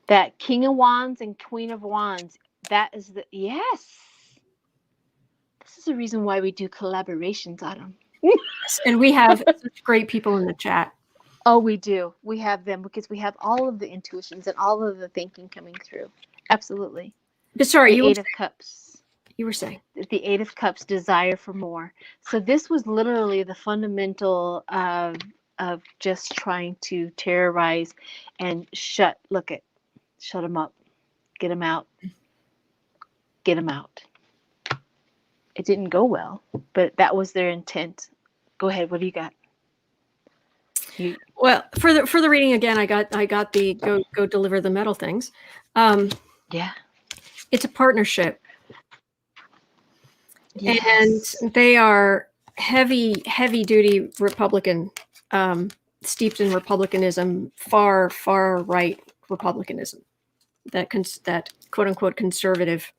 That King of Wands and Queen of Wands. That is yes. This is the reason why we do collaborations, Autumn. And we have such great people in the chat. Oh, we do. We have them because we have all of the intuitions and all of the thinking coming through. Absolutely. But sorry, the Eight of Cups. You were saying the Eight of Cups, desire for more. So this was literally the fundamental of just trying to terrorize and shut them up, get them out. It didn't go well, but that was their intent. Go ahead. What do you got? Well, for the reading again, I got the go deliver the metal things. Yeah, it's a partnership. Yes. And they are heavy duty Republican, steeped in republicanism, far right republicanism, that quote unquote conservative.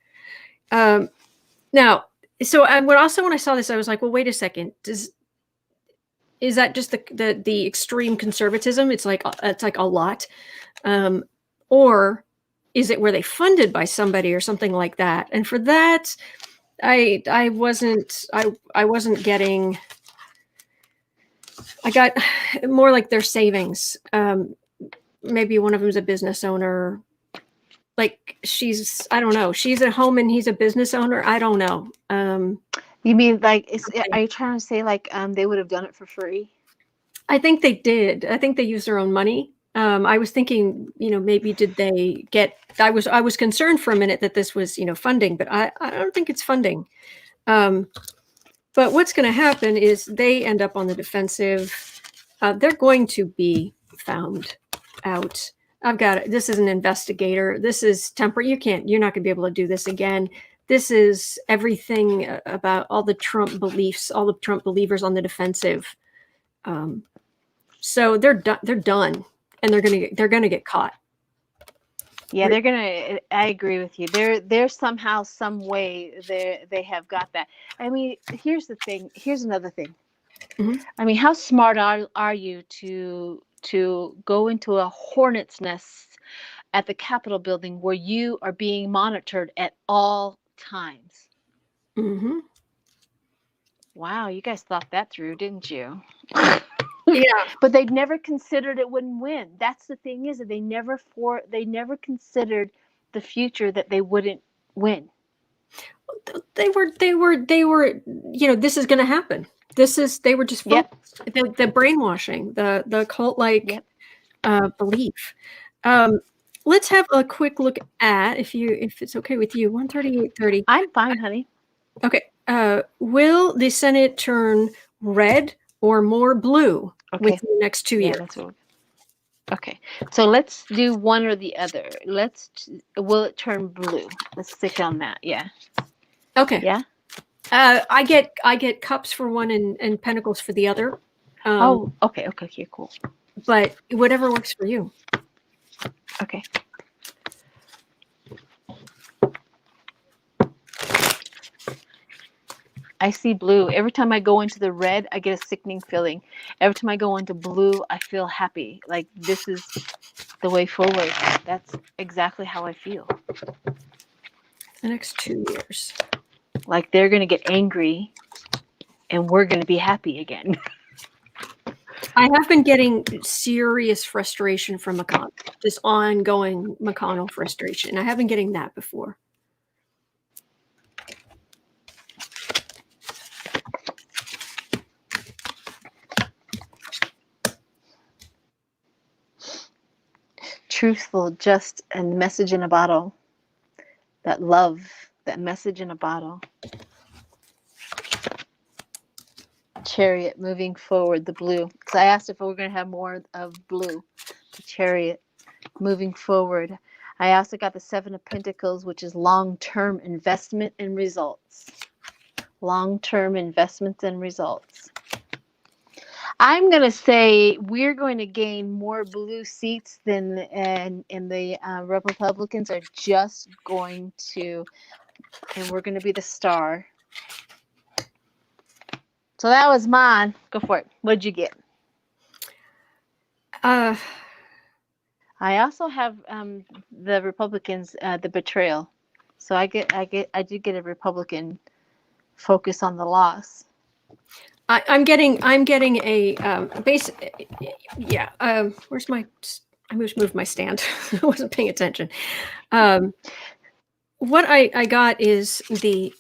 Now, so when I saw this, I was like, well, wait a second. Is that just the extreme conservatism? It's like a lot, or is it were they funded by somebody or something like that? And for that, I wasn't getting. I got more like their savings. Maybe one of them is a business owner. Like I don't know. She's at home and he's a business owner. I don't know. You mean like? Are you trying to say like they would have done it for free? I think they did. I think they used their own money. I was thinking, maybe did they get? I was concerned for a minute that this was, funding, but I don't think it's funding. But what's going to happen is they end up on the defensive. They're going to be found out. I've got it. This is an investigator. This is temporary. You're not going to be able to do this again. This is everything about all the Trump beliefs, all the Trump believers on the defensive. So they're done, and they're gonna get caught. Yeah, they're gonna. I agree with you. They're somehow, some way, they have got that. I mean, here's the thing. Here's another thing. Mm-hmm. I mean, how smart are you to go into a hornet's nest at the Capitol building where you are being monitored at all times? Mm-hmm. Wow, you guys thought that through, didn't you? Yeah, but they never considered it wouldn't win. That's the thing, is that they never considered the future that they wouldn't win. They were. This is going to happen. They were just focused. Yep. The brainwashing, the cult-like belief. Let's have a quick look at, if it's okay with you, 138:30. I'm fine, honey. Okay. Will the Senate turn red or more blue within the next 2 years? Okay, so let's do one or the other. Will it turn blue? Let's stick on that. Yeah. Okay. Yeah. I get cups for one and pentacles for the other. Okay, cool. But whatever works for you. Okay. I see blue. Every time I go into the red, I get a sickening feeling. Every time I go into blue, I feel happy. Like this is the way forward. That's exactly how I feel. The next 2 years. Like they're going to get angry and we're going to be happy again. I have been getting serious frustration from McConnell. just ongoing McConnell frustration. I have been getting that before. Truthful, just, and message in a bottle. That love, that message in a bottle. Chariot, moving forward, the blue. Because I asked if we were going to have more of blue. The Chariot, moving forward. I also got the Seven of Pentacles, which is long-term investment and results. Long-term investments and results. I'm going to say we're going to gain more blue seats than, and the Republicans are just going to, and we're going to be the star. So that was mine. Go for it. What'd you get? I also have the Republicans, the betrayal. So I did get a Republican focus on the loss. I'm getting a base. Yeah. Where's my? I moved my stand. I wasn't paying attention. What I got is the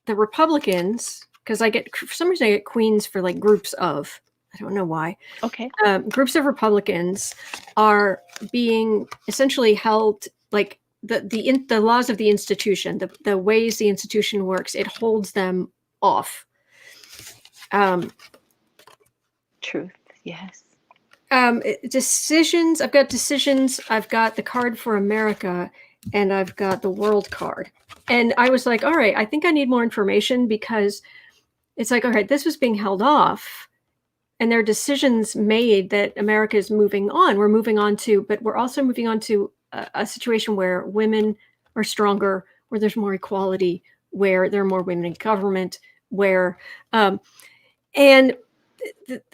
Republicans, because I get, for some reason I get queens for like groups of. I don't know why. Okay. Groups of Republicans are being essentially held, like the laws of the institution, the ways the institution works, it holds them off. Truth, yes. Decisions. I've got decisions. I've got the card for America, and I've got the world card. And I was like, all right, I think I need more information, because it's like, all right, this was being held off, and there are decisions made that America is moving on. We're moving on to, but we're also moving on to a situation where women are stronger, where there's more equality, where there are more women in government, where, and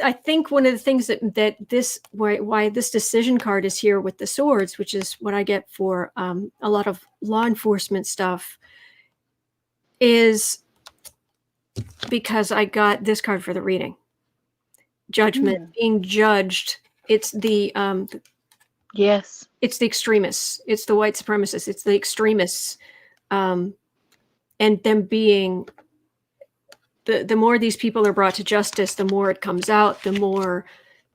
I think one of the things that this, why this decision card is here with the swords, which is what I get for a lot of law enforcement stuff, is because I got this card for the reading. Judgment, being judged. It's the yes. It's the extremists. It's the white supremacists. It's the extremists, and them being. The more these people are brought to justice, the more it comes out, the more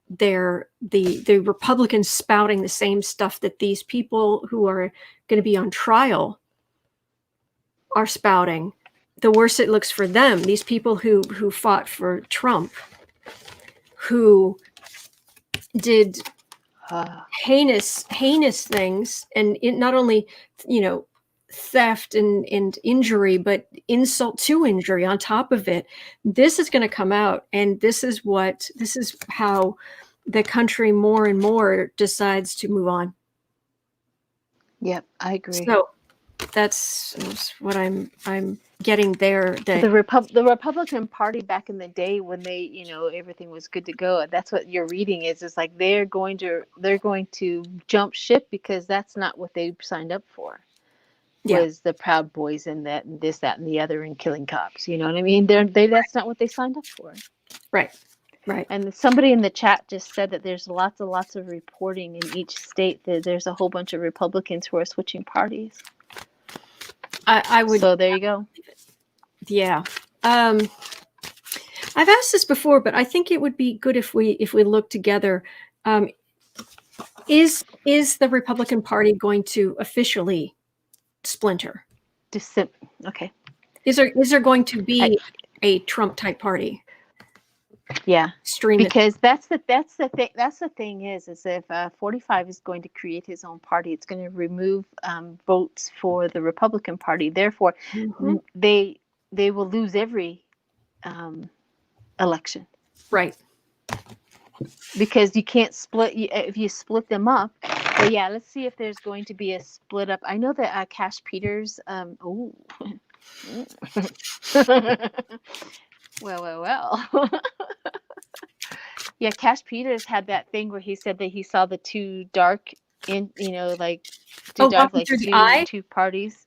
they're the Republicans spouting the same stuff that these people who are going to be on trial are spouting. The worse it looks for them. These people who fought for Trump, who did heinous things, and it not only, theft and injury, but insult to injury on top of it. This is going to come out, and this is how the country more and more decides to move on. Yep, I agree. So that's what I'm getting there. That the Republican Party back in the day, when they, everything was good to go, that's what you're reading is like they're going to jump ship, because that's not what they signed up for. Was the Proud Boys and that and this, that, and the other, and killing cops. You know what I mean? That's not what they signed up for. Right. And somebody in the chat just said that there's lots of reporting in each state that there's a whole bunch of Republicans who are switching parties. I would. So there you go. Yeah. I've asked this before, but I think it would be good if we look together. Is the Republican Party going to officially splinter? Okay. Is there going to be a Trump type party? Yeah. Extremist. Because that's the thing is if 45 is going to create his own party, it's going to remove votes for the Republican Party. Therefore, they will lose every election. Right. Because you can't split, if you split them up. But yeah, let's see if there's going to be a split up. I know that Cash Peters, well. Yeah, Cash Peters had that thing where he said that he saw the two dark, two parties.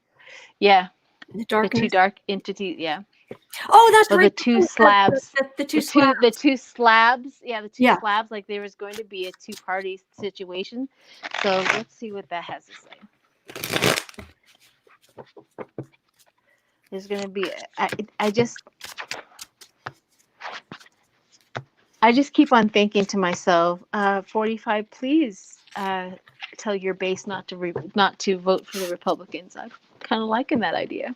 Yeah, the two dark entities. Yeah. Oh, that's So right. the two slabs, The two slabs. the two slabs, the two Yeah. slabs, like there was going to be a two-party situation. So let's see what that has to say. There's going to be, I just keep on thinking to myself, 45, please tell your base not to vote for the Republicans. I'm kind of liking that idea.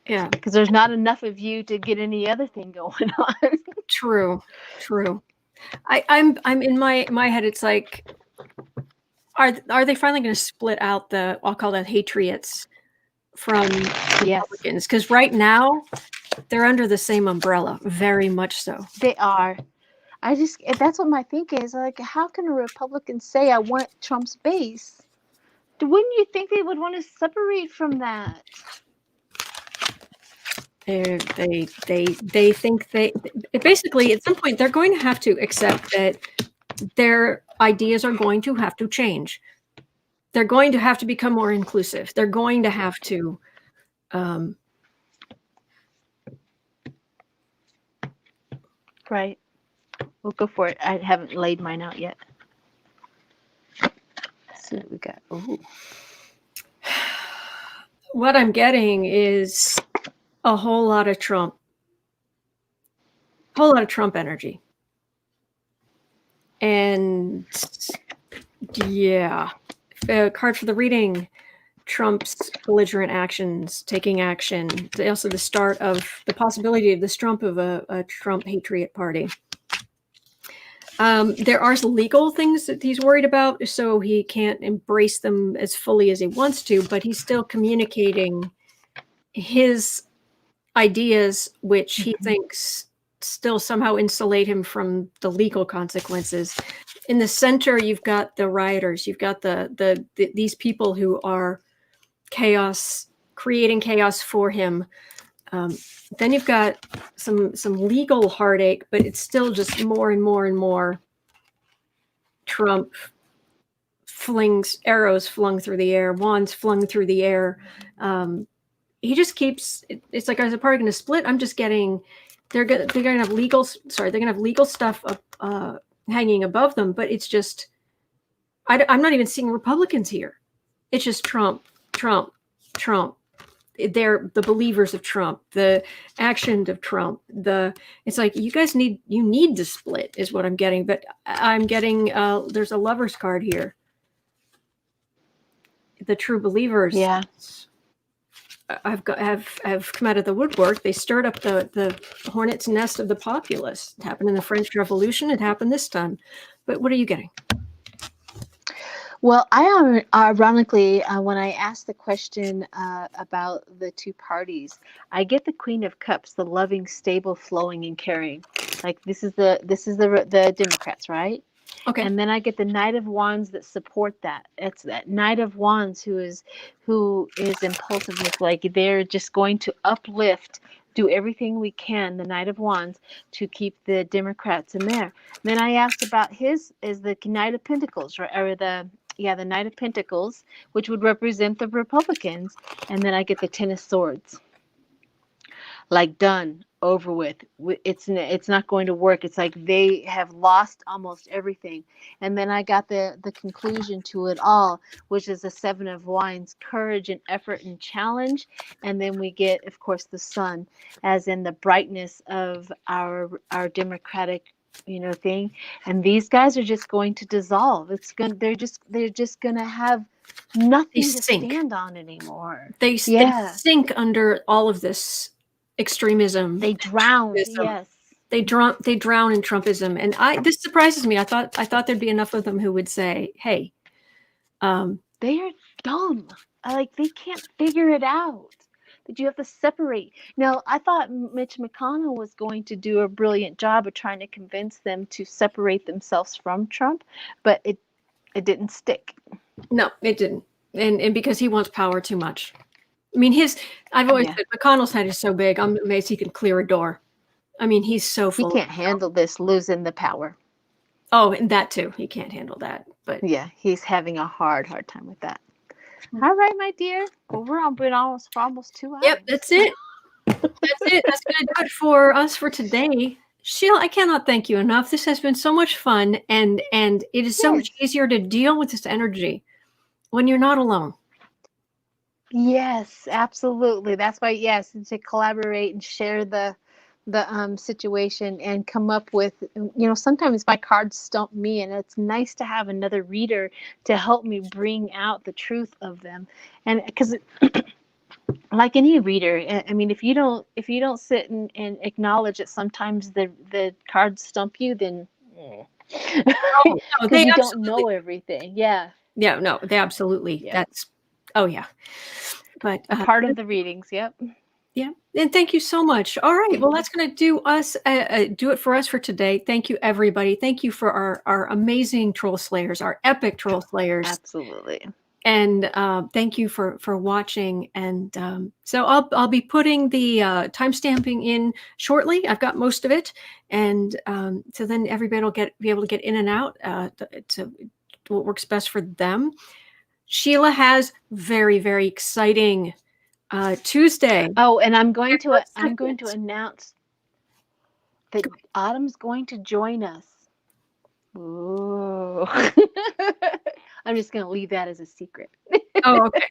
Yeah. Because there's not enough of you to get any other thing going on. True. I'm in my head. It's like, are they finally going to split out I'll call that Hatriots from Republicans? Because right now they're under the same umbrella, very much so. They are. That's what my thinking is. Like, how can a Republican say I want Trump's base? Wouldn't you think they would want to separate from that? They think basically at some point they're going to have to accept that their ideas are going to have to change. They're going to have to become more inclusive. They're going to have to right. We'll go for it. I haven't laid mine out yet. Let's see what we got. Ooh. What I'm getting is a whole lot of Trump energy. And yeah, card for the reading, Trump's belligerent actions, taking action. Also the start of the possibility of the Trump of a Trump Patriot Party. There are legal things that he's worried about, so he can't embrace them as fully as he wants to, but he's still communicating his ideas, which he thinks still somehow insulate him from the legal consequences. In the center, you've got the rioters. You've got these people who are creating chaos for him. Then you've got some legal heartache, but it's still just more and more and more Trump flings arrows flung through the air, wands flung through the air. He just keeps. It's like, as a party going to split? I'm just getting. They're going to have legal. Sorry, they're going to have legal stuff hanging above them, but it's just. I'm not even seeing Republicans here. It's just Trump. They're the believers of Trump, the action of Trump. It's like, you guys need to split, is what I'm getting. But I'm getting there's a lover's card here. The true believers. Yeah. have come out of the woodwork. They stirred up the hornet's nest of the populace. It happened in the French Revolution. It happened this time. But what are you getting? Well, ironically, when I asked the question about the two parties, I get the Queen of Cups, the loving, stable, flowing, and caring. Like, this is the Democrats, right? Okay. And then I get the Knight of Wands that support that. It's that Knight of Wands who is impulsiveness. Like, they're just going to uplift, do everything we can, the Knight of Wands, to keep the Democrats in there. Then I asked about his is the Knight of Pentacles, right? Or the Knight of Pentacles, which would represent the Republicans. And then I get the Ten of Swords. Like, done, over with. It's not going to work. It's like they have lost almost everything. And then I got the conclusion to it all, which is the Seven of Wands, courage and effort and challenge. And then we get, of course, the sun, as in the brightness of our democratic thing. And these guys are just going to dissolve. They're just gonna have nothing to stand on anymore. They sink under all of this extremism. They drown. Yes. They drown in Trumpism. And this surprises me. I thought there'd be enough of them who would say, hey, they are dumb. Like, they can't figure it out. That you have to separate. Now, I thought Mitch McConnell was going to do a brilliant job of trying to convince them to separate themselves from Trump, but it didn't stick. No, it didn't. And because he wants power too much. I mean, I've always said McConnell's head is so big, I'm amazed he can clear a door. I mean, he's so full. He can't handle this, losing the power. Oh, and that too. He can't handle that. But yeah, he's having a hard time with that. All right, my dear. Well, we're on been almost for almost 2 hours. Yep, that's it. That's it. That's going to do it for us for today. Sheila, I cannot thank you enough. This has been so much fun, and it is so much Yes. easier to deal with this energy when you're not alone. Yes, absolutely. That's why, yes, to collaborate and share the situation and come up with, sometimes my cards stump me, and it's nice to have another reader to help me bring out the truth of them. And because like any reader, I mean, if you don't sit and acknowledge that sometimes the cards stump you, then Oh, no, because they you don't absolutely. know everything. Yeah. Yeah, no, they absolutely. Yeah. That's. Oh yeah, but Part of the readings. Yep. yeah, and thank you so much. All right, well, that's going to do it for us for today. Thank you, everybody. Thank you for our amazing troll slayers, our epic troll slayers, Absolutely. and thank you for watching. And so I'll be putting the timestamping in shortly. I've got most of it, and so then everybody will be able to get in and out to what works best for them. Sheila has very, very exciting Tuesday. Oh, and I'm going to Second. announce that Autumn's going to join us. Ooh. I'm just going to leave that as a secret. Oh, okay.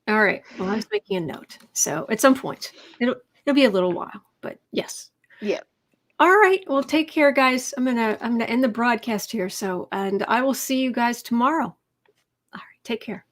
All right. Well, I was making a note. So at some point, it'll be a little while, but yes. Yeah. All right. Well, take care, guys. I'm gonna end the broadcast here. So, and I will see you guys tomorrow. All right. Take care.